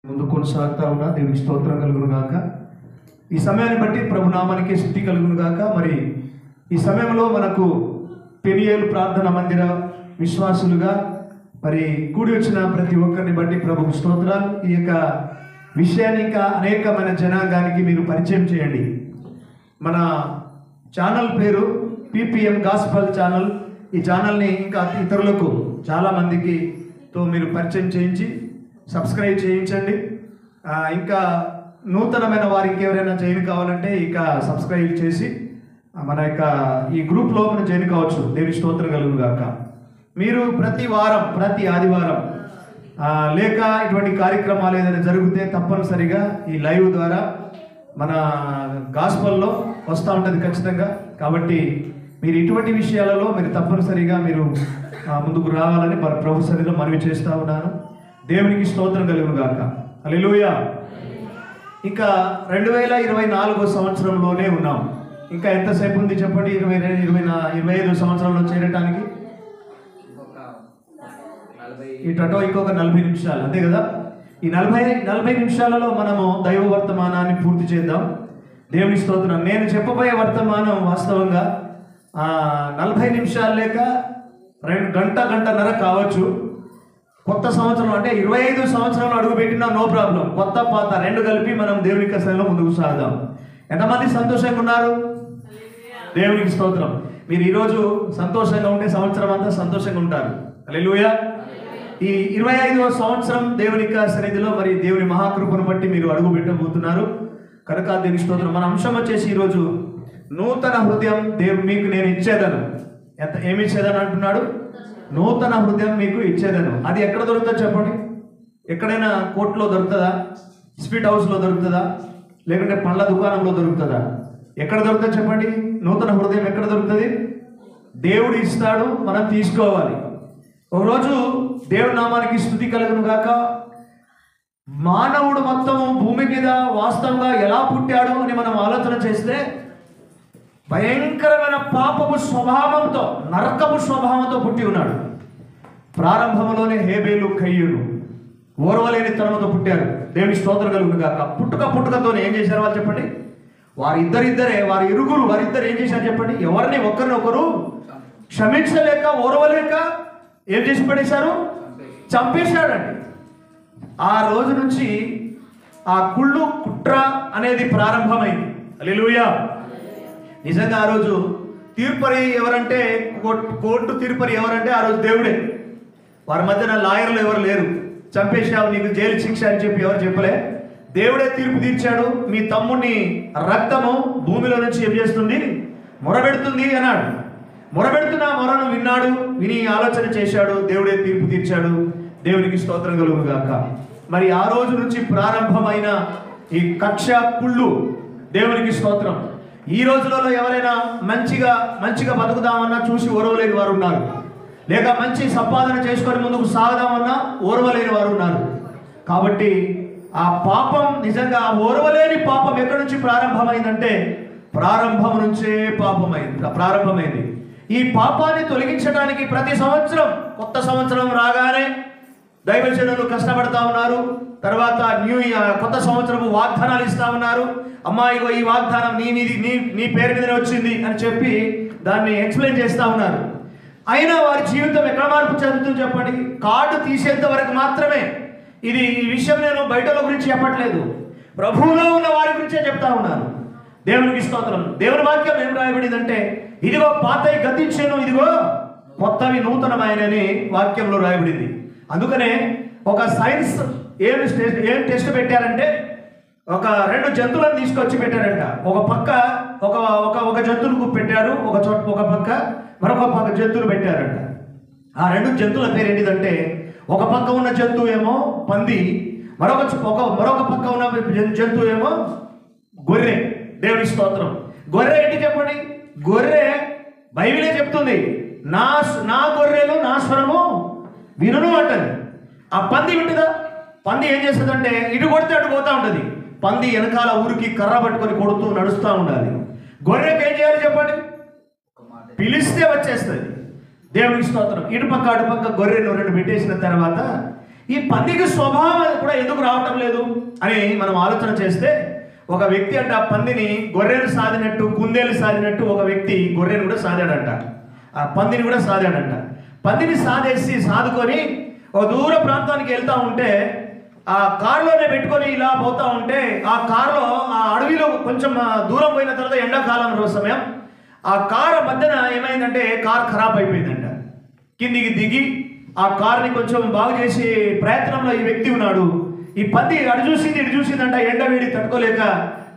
ముందు కొనసాగుతా ఉన్నా. దేవునికి స్తోత్రం కలుగును గాక. ఈ సమయాన్ని బట్టి ప్రభునామానికి స్తుతి కలుగును గాక. మరి ఈ సమయంలో మనకు పెనియేలు ప్రార్థన మందిర విశ్వాసులుగా మరి కూడి వచ్చిన ప్రతి ఒక్కరిని బట్టి ప్రభుకు స్తోత్రాలు. ఈ యొక్క విషయాన్ని ఇంకా అనేకమైన జనాంగానికి మీరు పరిచయం చేయండి. మన ఛానల్ పేరు PPM గాస్పల్ ఛానల్. ఈ ఛానల్ని ఇంకా ఇతరులకు చాలామందికి మీరు పరిచయం చేయించి సబ్స్క్రైబ్ చేయించండి. ఇంకా నూతనమైన వారికి ఎవరైనా జాయిన్ కావాలంటే ఇక సబ్స్క్రైబ్ చేసి మన యొక్క ఈ గ్రూప్లో మనం జాయిన్ కావచ్చు. దేవుని స్తోత్రం కలుగును గాక. మీరు ప్రతి వారం ప్రతి ఆదివారం లేక ఇటువంటి కార్యక్రమాలు ఏదైనా జరిగితే తప్పనిసరిగా ఈ లైవ్ ద్వారా మన గాస్పల్లో వస్తూ ఉంటుంది ఖచ్చితంగా. కాబట్టి మీరు ఇటువంటి విషయాలలో మీరు తప్పనిసరిగా మీరు ముందుకు రావాలని మన ప్రభు సన్నిధిలో మనవి చేస్తూ ఉన్నాను. దేవునికి స్తోత్రం కలుగును గాక. హల్లెలూయా. ఇంకా 2024 సంవత్సరంలోనే ఉన్నాం. ఇంకా ఎంతసేపు ఉంది చెప్పండి? 25 సంవత్సరంలో చేరటానికి ఇటో ఇంకొక 40 నిమిషాలు, అంతే కదా. ఈ 40 నిమిషాలలో మనము దైవ వర్తమానాన్ని పూర్తి చేద్దాం. దేవుని స్తోత్రం. నేను చెప్పబోయే వర్తమానం వాస్తవంగా 40 నిమిషాలు లేక గంటన్నర కావచ్చు. కొత్త సంవత్సరం అంటే 25 సంవత్సరంలో అడుగుపెట్టినా నో ప్రాబ్లం. కొత్త పాత రెండు కలిపి మనం దేవుని కసంలో ముందుకు సాగుదాం. ఎంతమంది సంతోషంగా ఉన్నారు? దేవునికి స్తోత్రం. మీరు ఈరోజు సంతోషంగా ఉంటే సంవత్సరం అంతా సంతోషంగా ఉంటారు. హల్లెలూయా. ఈ 25వ సంవత్సరం దేవుని సన్నిధిలో మరి దేవుని మహాకృపను బట్టి మీరు అడుగు పెట్టబోతున్నారు కనుక దేవుని స్తోత్రం. మన అంశం వచ్చేసి ఈరోజు నూతన హృదయం మీకు నేను ఇచ్చేదను. ఏమి ఇచ్చేదని అంటున్నాడు? నూతన హృదయం మీకు ఇచ్చేదను. అది ఎక్కడ దొరుకుతుందో చెప్పండి? ఎక్కడైనా కోర్టులో దొరుకుతుందా? స్వీట్ హౌస్లో దొరుకుతుందా? లేకుంటే పండ్ల దుకాణంలో దొరుకుతుందా? ఎక్కడ దొరుకుతుందో చెప్పండి? నూతన హృదయం ఎక్కడ దొరుకుతుంది? దేవుడు ఇస్తాడు, మనం తీసుకోవాలి. ఒకరోజు దేవుడి నామానికి స్తుతి కలుగును గాక. మానవుడు మొత్తము భూమి మీద వాస్తవంగా ఎలా పుట్టాడు అని మనం ఆలోచన చేస్తే భయంకరమైన పాపపు స్వభావంతో, నరకపు స్వభావంతో పుట్టి ఉన్నాడు. ప్రారంభంలోనే హేబేలు కయ్యూను ఓర్వలేని తనముతో పుట్టారు. దేవుని స్తోత్రం కలుగును గాక. పుట్టుకతో ఏం చేశారు వాళ్ళు చెప్పండి? వారి ఇరువురు ఏం చేశారు చెప్పండి? ఎవరిని ఒకరినొకరు క్షమించలేక ఓర్వలేక ఏం చేసి పడేశారు? చంపేశాడండి. ఆ రోజు నుంచి ఆ కుట్ర అనేది ప్రారంభమైంది. హల్లెలూయా. నిజంగా ఆ రోజు తీర్పరి ఎవరంటే, కోర్టు తీర్పరి ఎవరంటే ఆ రోజు దేవుడే. వారి మధ్యన లాయర్లు ఎవరు లేరు. చంపేశావు, నీకు జైలు శిక్ష అని చెప్పి ఎవరు చెప్పలే. దేవుడే తీర్పు తీర్చాడు. మీ తమ్ముడిని రక్తము భూమిలో నుంచి ఏం చేస్తుంది? మొరబెడుతుంది అన్నాడు. మొరబెడుతున్న మొరను విన్నాడు. విని ఆలోచన చేశాడు. దేవుడే తీర్పు తీర్చాడు. దేవునికి స్తోత్రం కలుగును గాక. మరి ఆ రోజు నుంచి ప్రారంభమైన ఈ కక్ష కుళ్ళు దేవునికి స్తోత్రం. ఈ రోజులలో ఎవరైనా మంచిగా బతుకుదామన్నా చూసి ఓర్వలేని వారు ఉన్నారు. లేక మంచి సంపాదన చేసుకొని ముందుకు సాగదామన్నా ఓర్వలేని వారు ఉన్నారు. కాబట్టి ఆ పాపం నిజంగా ఆ ఓర్వలేని పాపం ఎక్కడి నుంచి ప్రారంభమైందంటే ప్రారంభం నుంచే ప్రారంభమైంది. ఈ పాపాన్ని తొలగించడానికి ప్రతి సంవత్సరం కొత్త సంవత్సరం రాగానే దైవజనులు కష్టపడతా ఉన్నారు. తర్వాత కొత్త సంవత్సరం వాగ్దానాలు ఇస్తా ఉన్నారు. అమ్మాయిగో ఈ వాగ్దానం నీ పేరు మీదనే వచ్చింది అని చెప్పి దాన్ని ఎక్స్ప్లెయిన్ చేస్తూ ఉన్నారు. అయినా వారి జీవితం ఎక్కడ మార్పు చెందుతుంది చెప్పండి? కార్డు తీసేంత వరకు మాత్రమే. ఈ విషయం నేను బయటల గురించి చెప్పట్లేదు, ప్రభువులో ఉన్న వారి గురించే చెప్తా ఉన్నాను. దేవునికి స్తోత్రం. దేవుని వాక్యం ఏం రాయబడిందంటే, ఇదిగో పాతవి గతించెను, ఇదిగో కొత్తవి నూతనమైనని వాక్యంలో రాయబడింది. అందుకనే ఒక సైన్స్ ఏం టెస్ట్ పెట్టారంటే, ఒక 2 జంతువులను తీసుకొచ్చి పెట్టారంట. ఒక పక్క ఒక జంతువులకు పెట్టారు, ఒక పక్క మరొక పక్క జంతువులు పెట్టారంట. ఆ 2 జంతువుల పేరు ఏంటిదంటే, ఒక పక్క ఉన్న జంతువు ఏమో పంది, మరొక పక్క ఉన్న జంతువు ఏమో గొర్రె. దేవుని స్తోత్రం. గొర్రె ఏంటి చెప్పండి? గొర్రె బైబిలే చెప్తుంది, నా గొర్రెలు నా స్వరము వినును అంటది. ఆ పంది వింటుందా? పంది ఏం చేస్తుందంటే ఇటు కొడితే అటు పోతా ఉంటుంది. పంది వెనకాల ఊరికి కర్ర పట్టుకొని కొడుతూ నడుస్తూ ఉండాలి. గొర్రెకి ఏం చేయాలి చెప్పండి? పిలిస్తే వచ్చేస్తుంది. దేవునికి స్తోత్రం. ఇటుపక్క అటుపక్క గొర్రెను 2 పెట్టేసిన తర్వాత ఈ పందికి స్వభావం కూడా ఎందుకు రావటం లేదు అని మనం ఆలోచన చేస్తే, ఒక వ్యక్తి అంటే ఆ పందిని గొర్రెను సాదినట్టు, కుందేలు సాదినట్టు ఒక వ్యక్తి గొర్రెను కూడా సాదాడంట, ఆ పందిని కూడా సాదాడంట. పందిని సాదుకొని ఒక దూర ప్రాంతానికి వెళ్తా ఉంటే ఆ కారులోనే పెట్టుకొని ఇలా పోతా ఉంటే, ఆ కారులో ఆ అడవిలో కొంచెం దూరం పోయిన తర్వాత ఎండాకాలం సమయం ఆ కారు మధ్యన ఏమైందంటే కారు ఖరాబ్ అయిపోయిందంట. కిందికి దిగి ఆ కారుని కొంచెం బాగు చేసే ప్రయత్నంలో ఈ వ్యక్తి ఉన్నాడు. ఈ పంది అటు చూసిందంట, ఎండవేడి తట్టుకోలేక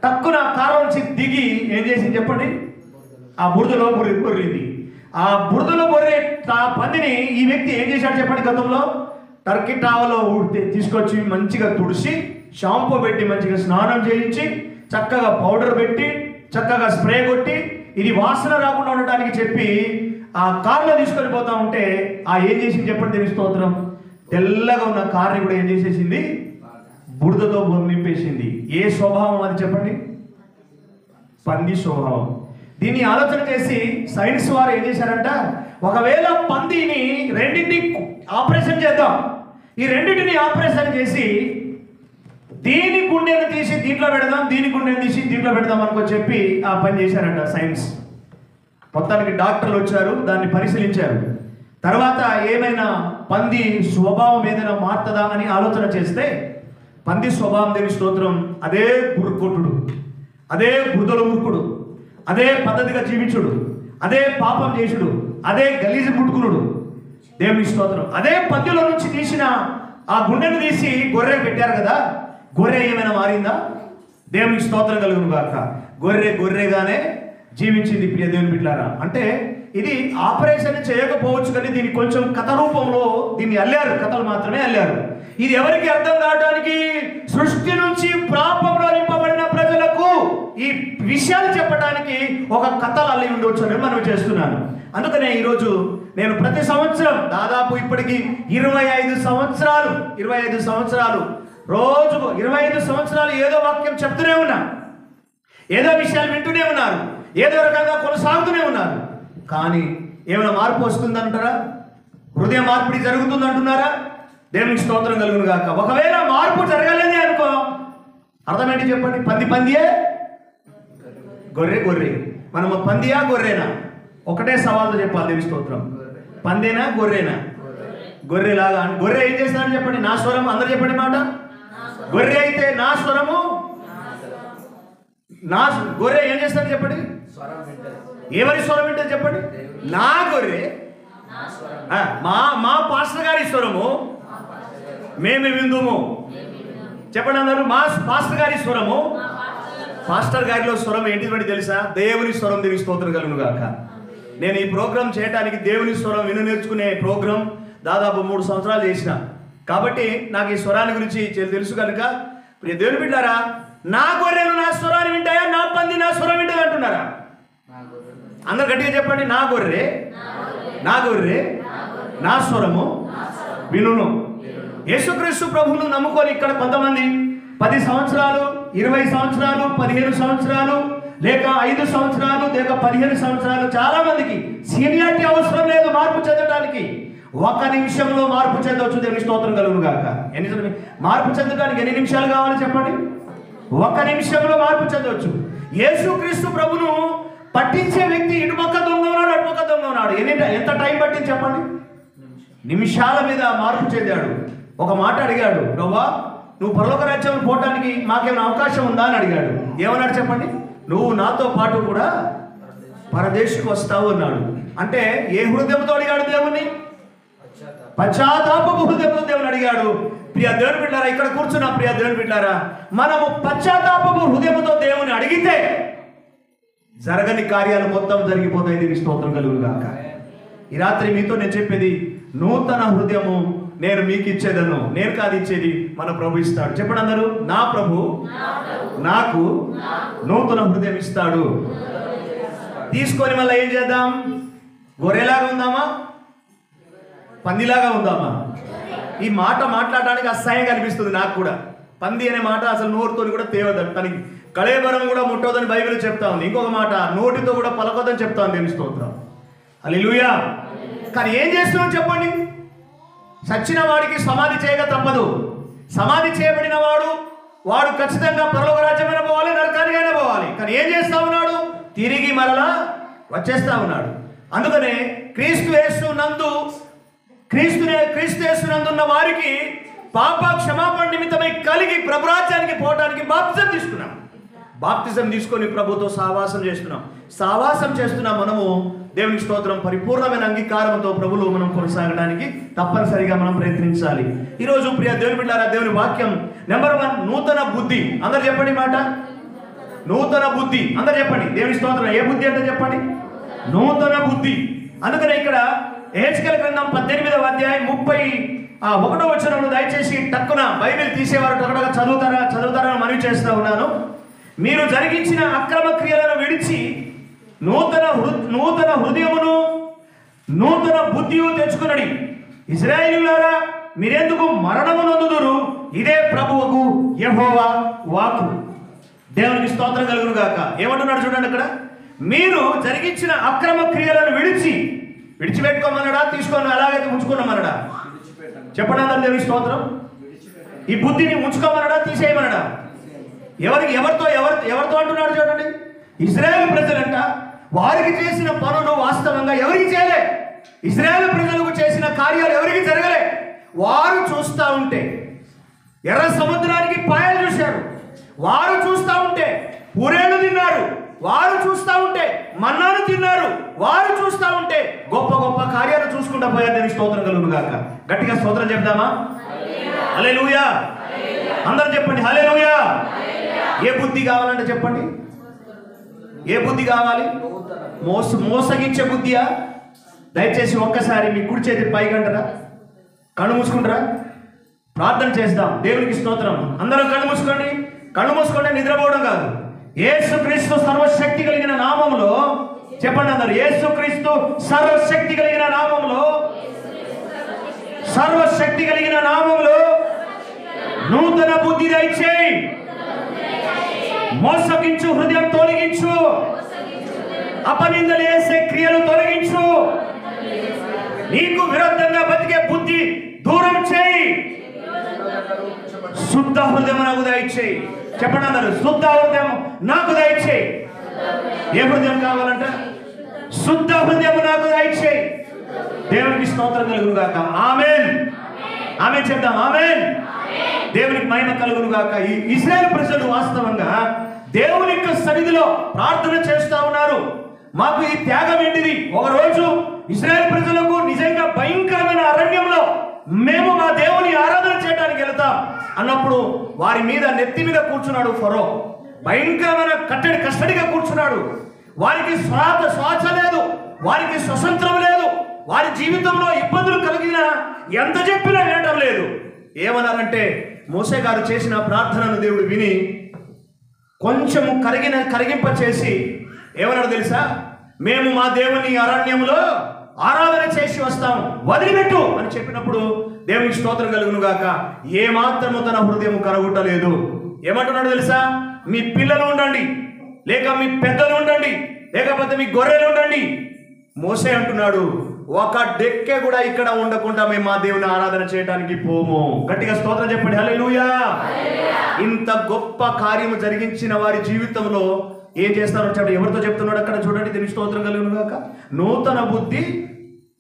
తక్కువ కారు నుంచి దిగి ఏం చేసింది చెప్పండి, ఆ బురదలో బొర్రింది. ఆ బురదలో బొర్రే ఆ పందిని ఈ వ్యక్తి ఏం చేశాడు చెప్పండి, గతంలో టర్కీ టావలో తీసుకొచ్చి మంచిగా తుడిచి షాంపూ పెట్టి మంచిగా స్నానం చేయించి చక్కగా పౌడర్ పెట్టి చక్కగా స్ప్రే కొట్టి ఇది వాసన రాకుండా ఉండడానికి చెప్పి ఆ కారులో తీసుకొని పోతా ఉంటే ఆ ఏం చేసింది చెప్పండి, దేని స్తోత్రం, తెల్లగా ఉన్న కార్ని కూడా ఏం చేసేసింది, బురదతో నింపేసింది. ఏ స్వభావం అది చెప్పండి, పంది స్వభావం. దీన్ని ఆలోచన చేసి సైన్స్ వారు ఏం చేశారంట, ఒకవేళ పందిని రెండింటిని ఆపరేషన్ చేద్దాం, ఈ రెండింటిని ఆపరేషన్ చేసి దీని గుండెను తీసి దీంట్లో పెడదాం, దీని గుండెను తీసి దీంట్లో పెడదాం అనుకో చెప్పి ఆ పని చేశారంట సైన్స్. మొత్తానికి డాక్టర్లు వచ్చారు, దాన్ని పరిశీలించారు. తర్వాత ఏమైనా పంది స్వభావం ఏదైనా మారుతుందా అని ఆలోచన చేస్తే, పంది స్వభావం దేని స్తోత్రం, అదే గురుకొట్టుడు, అదే బురదల ఉరుకుడు, అదే పద్ధతిగా జీవించుడు, అదే పాపం చేసుడు, అదే గలీజు ముట్టుకునుడు. దేవుని స్తోత్రం. అదే పందిలో నుంచి తీసిన ఆ గుండెను తీసి గొర్రె పెట్టారు కదా, గొర్రె ఏమైనా మారిందా? దేవునికి స్తోత్రం కలుగును గాక. గొర్రెగానే జీవించింది ప్రియ దేవుని బిడ్డలారా. అంటే ఇది ఆపరేషన్ చేయకపోవచ్చు, కానీ దీన్ని కొంచెం కథ రూపంలో దీన్ని అల్లారు, కథలు మాత్రమే అల్లారు. ఇది ఎవరికి అర్థం కావడానికి, సృష్టి నుంచి పాపంలో నింపబడిన ప్రజలకు ఈ విషయాలు చెప్పడానికి ఒక కథలు అల్లి ఉండవచ్చు అని మనం చేస్తున్నాను. అందుకనే ఈరోజు నేను ప్రతి సంవత్సరం దాదాపు ఇప్పటికి 25 సంవత్సరాలు రోజుకు 25 సంవత్సరాలు ఏదో వాక్యం చెప్తూనే ఉన్నా, ఏదో విషయాలు వింటూనే ఉన్నారు, ఏదో రకంగా కొనసాగుతూనే ఉన్నారు. కానీ ఏమైనా మార్పు వస్తుందంటారా? హృదయ మార్పిడి జరుగుతుందంటున్నారా? దేవునికి స్తోత్రం కలుగును గాక. ఒకవేళ మార్పు జరగలేదే అనుకో, అర్థమేంటి చెప్పండి, పందియే, గొర్రె. మనము పందియా గొర్రెనా? ఒకటే సవాల్తో చెప్పాలి. దేవుని స్తోత్రం. పందేనా గొర్రెనా? గొర్రెలాగా. గొర్రె ఏం చేస్తానని చెప్పండి, నా స్వరం. అందరూ చెప్పండి మాట. గొర్రె అయితే నా స్వరము, నా గొర్రె ఏం చేస్తానని చెప్పండి, ఎవరి స్వరం వింటుంది చెప్పండి, నా గొర్రె. మా పాస్టర్ గారి స్వరము మేము విందుము చెప్పండి అందరూ. మా పాస్టర్ గారి స్వరము, పాస్టర్ గారిలో స్వరం ఏంటిది తెలుసా? దేవుని స్వరం. దేవుని స్తోత్రం కలుగును గాక. నేను ఈ ప్రోగ్రాం చేయడానికి దేవుని స్వరం నేర్చుకునే ప్రోగ్రాం దాదాపు 3 సంవత్సరాలు చేసిన కాబట్టి నాకు ఈ స్వరాన్ని గురించి తెలుసు కనుక, ప్రియ దేవుని బిడ్డారా, నా గొర్రెలు నా స్వరాన్ని వింటాయా, నా పంది నా స్వరం వింటుంది అంటున్నారా? అందరు గట్టిగా చెప్పండి, నా గొర్రె నా స్వరము వినును. యేసుక్రీస్తు ప్రభువును నమ్ముకొని ఇక్కడ కొంతమంది 10 సంవత్సరాలు, 20 సంవత్సరాలు, 15 సంవత్సరాలు, లేక 5 సంవత్సరాలు, లేక 15 సంవత్సరాలు. చాలా మందికి సీనియారిటీ అవసరం లేదు మార్పు చెందడానికి. 1 నిమిషంలో మార్పు చెందవచ్చు. దేవుని స్తోత్రం కలుగును గాక. మార్పు చెందడానికి ఎన్ని నిమిషాలు కావాలి చెప్పండి? 1 నిమిషంలో మార్పు చెందవచ్చు. యేసుక్రీస్తు ప్రభును పట్టించే వ్యక్తి ఇటుపక్క దొంగ ఉన్నాడు, అటుపక్క దొంగ ఉన్నాడు. ఎంత టైం పట్టింది చెప్పండి? నిమిషాల మీద మార్పు చెందాడు. ఒక మాట అడిగాడు, ప్రభువా నువ్వు పరలోక రాజ్యం పోవడానికి మాకేమైనా అవకాశం ఉందా అని అడిగాడు. ఏమన్నాడు చెప్పండి? నువ్వు నాతో పాటు కూడా పరదేశకు వస్తావు అన్నాడు. అంటే ఏ హృదయంతో అడిగాడు దేవుని? పశ్చాత్తాపపు హృదయంతో దేవుని అడిగాడు. ప్రియ దేవుని బిడ్డారా, ఇక్కడ కూర్చున్న ప్రియ దేవుని బిడ్డారా, మనము పశ్చాత్తాపపు హృదయంతో దేవుని అడిగితే జరగని కార్యాలు మొత్తం జరిగిపోతాయి. దీనికి స్తోత్రం కలుగును గాక. ఈ రాత్రి మీతో నేను చెప్పేది, నూతన హృదయము నేను మీకు ఇచ్చేదను. నేను కాదు ఇచ్చేది, మన ప్రభు ఇస్తాడు. చెప్పండి అందరూ, నా ప్రభు నాకు నూతన హృదయం ఇస్తాడు. తీసుకొని మళ్ళీ ఏం చేద్దాం? గొర్రెలాగా ఉందామా, పందిలాగా ఉందామా? ఈ మాట మాట్లాడడానికి అసహ్యంగా అనిపిస్తుంది నాకు కూడా. పంది అనే మాట అసలు నోరుతో కూడా తేవద్దని, తనకి కళేబరం కూడా ముట్టవద్దని బైబిల్ చెప్తా ఉంది. ఇంకొక మాట, నోటితో కూడా పలకొద్దని చెప్తా ఉంది. దేవుని స్తోత్రం, హల్లెలూయా. కానీ ఏం చేస్తున్నాం చెప్పండి? చచ్చిన వాడికి సమాధి చేయక తప్పదు. సమాధి చేయబడిన వాడు ఖచ్చితంగా పరలోక రాజ్యమైన పోవాలి, నరకానికైనా పోవాలి. కానీ ఏం చేస్తా ఉన్నాడు? తిరిగి మరలా వచ్చేస్తా ఉన్నాడు. అందుకనే క్రీస్తు యేసునందున్న వారికి పాప క్షమాపణ నిమిత్తమై కలిగి ప్రభురాజ్యానికి పోవడానికి బాప్తిజం తీసుకున్నాం. బాప్తిజం తీసుకొని ప్రభుతో సావాసం చేస్తున్నాం. మనము దేవునికి స్తోత్రం. పరిపూర్ణమైన అంగీకారంతో ప్రభులో మనం కొనసాగడానికి తప్పనిసరిగా మనం ప్రయత్నించాలి. ఈరోజు ప్రియ దేవుని బిడ్డలారా, దేవుని వాక్యం నెంబర్ 1 నూతన బుద్ధి. అందరు చెప్పండి మాట, నూతన బుద్ధి. అందరు చెప్పండి దేవుని స్తోత్రం. ఏ బుద్ధి అంటే చెప్పండి, నూతన బుద్ధి. అందుకనే ఇక్కడ యెహెజ్కేలు గ్రంథం 18వ అధ్యాయం 31వ వచనంలో దయచేసి టక్కున బైబిల్ తీసేవారు టక్కునగా చదువుతారని మనవి చేస్తూ ఉన్నాను. మీరు జరిగించిన అక్రమ క్రియలను విడిచి నూతన హృదయమును నూతన బుద్ధియు తెచ్చుకునడి. ఇశ్రాయేలీయులారా, మీరెందుకు మరణము నొందుదురు? ఇదే ప్రభువుకు యెహోవా వాక్కు. దేవునికి స్తోత్రం కలుగును గాక. ఏమంటున్నాడు చూడండి అక్కడ, మీరు జరిగించిన అక్రమ క్రియలను విడిచిపెట్టుకోమన్నాడా, తీసుకొని అలాగైతే ఉంచుకున్నామన్నాడా? చెప్పండి అందరు దేవునికి స్తోత్రం. ఈ బుద్ధిని ఉంచుకోమన్నాడా, తీసేయమన్నాడా? ఎవరితో అంటున్నాడు చూడండి. ఇశ్రాయేలు ప్రజలంట వారికి చేసిన పనులు వాస్తవంగా ఎవరికి చేయలే. ఇశ్రాయేలు ప్రజలకు చేసిన కార్యాలు ఎవరికి జరగలే. వారు చూస్తూ ఉంటే ఎర్ర సముద్రానికి పాయలు చూశారు. వారు చూస్తూ ఉంటే పూరేళ్ళు తిన్నారు. వారు చూస్తూ ఉంటే మన్నాను తిన్నారు. వారు చూస్తూ ఉంటే గొప్ప గొప్ప కార్యాలు చూసుకుంటా పోయారు. దేవునికి స్తోత్రం కలుగును గాక. గట్టిగా స్తోత్రం చెప్దామా? హల్లెలూయా. అందరూ చెప్పండి హల్లెలూయా. ఏ బుద్ధి కావాలంటే చెప్పండి, ఏ బుద్ధి కావాలి? మోసగించే బుద్ధియా? దయచేసి ఒక్కసారి మీ కుడి చేతి పైకంటారా, కళ్ళు మూసుకుంటారా? ప్రార్థన చేద్దాం. దేవునికి స్తోత్రం. అందరూ కళ్ళు మూసుకోండి. నిద్రపోవడం కాదు. యేసుక్రీస్తు సర్వశక్తి కలిగిన నామములో చెప్పండి అందరు, యేసుక్రీస్తు సర్వశక్తి కలిగిన నామములో నూతన బుద్ధి దయచేయి. మోసగించు హృదయం తొలగించు. అపనిందలు వేసే క్రియలు తొలగించు. నీకు విరుద్ధంగా బతికే బుద్ధి దూరం చేయి. శుద్ధ హృదయం నాకు దయచేయి. చెప్పండి అందరు, శుద్ధ హృదయం నాకు దయచేయి. ఏ హృదయం కావాలంట? శుద్ధ హృదయం నాకు దయచేయి. దేవునికి స్తోత్రం కలుగును గాక. ఆమేన్. ఆమేన్ చెప్దాం. ఆమేన్. దేవునికి మహిమ కలుగును గాక. ఈ ఇశ్రాయేలు ప్రజలు వాస్తవంగా దేవుని యొక్క సన్నిధిలో ప్రార్థన చేస్తా ఉన్నారు. మాకు ఈ త్యాగం ఏంటిది? ఒకరోజు ఇశ్రాయేలు ప్రజలకు నిజంగా భయంకరమైన అరణ్యంలో మేము మా దేవుని ఆరాధన చేయడానికి వెళ్తాం అన్నప్పుడు వారి మీద నెత్తి మీద కూర్చున్నాడు ఫరో. భయంకరమైన కస్టడీగా కూర్చున్నాడు. వారికి శ్వాస లేదు, వారికి స్వతంత్రం లేదు. వారి జీవితంలో ఇబ్బందులు కలిగినా ఎంత చెప్పినా వినటం లేదు. ఏమన్నారంటే, మోసే గారు చేసిన ప్రార్థనను దేవుడు విని కొంచెం కరిగింప చేసి ఏమన్నాడు తెలుసా? మేము మా దేవుని అరణ్యంలో ఆరాధన చేసి వస్తాం, వదిలిపెట్టు అని చెప్పినప్పుడు దేవునికి స్తోత్రం కలుగును గాక. ఏ మాత్రము తన హృదయం కరగుట్టలేదు. ఏమంటున్నాడు తెలుసా? మీ పిల్లలు ఉండండి, లేక మీ పెద్దలు ఉండండి, లేకపోతే మీ గొర్రెలు ఉండండి. మోసే అంటున్నాడు, ఒక డెక్కె కూడా ఇక్కడ ఉండకుండా మేము మా దేవుని ఆరాధన చేయడానికి పోము. గట్టిగా స్తోత్రం చెప్పండి హల్లెలూయా. ఇంత గొప్ప కార్యము జరిగించిన వారి జీవితంలో ఏం చేస్తారో చెప్పండి. ఎవరితో చెప్తున్నాడు అక్కడ చూడండి. దేవుని స్తోత్రం కలుగును గాక. నూతన బుద్ధి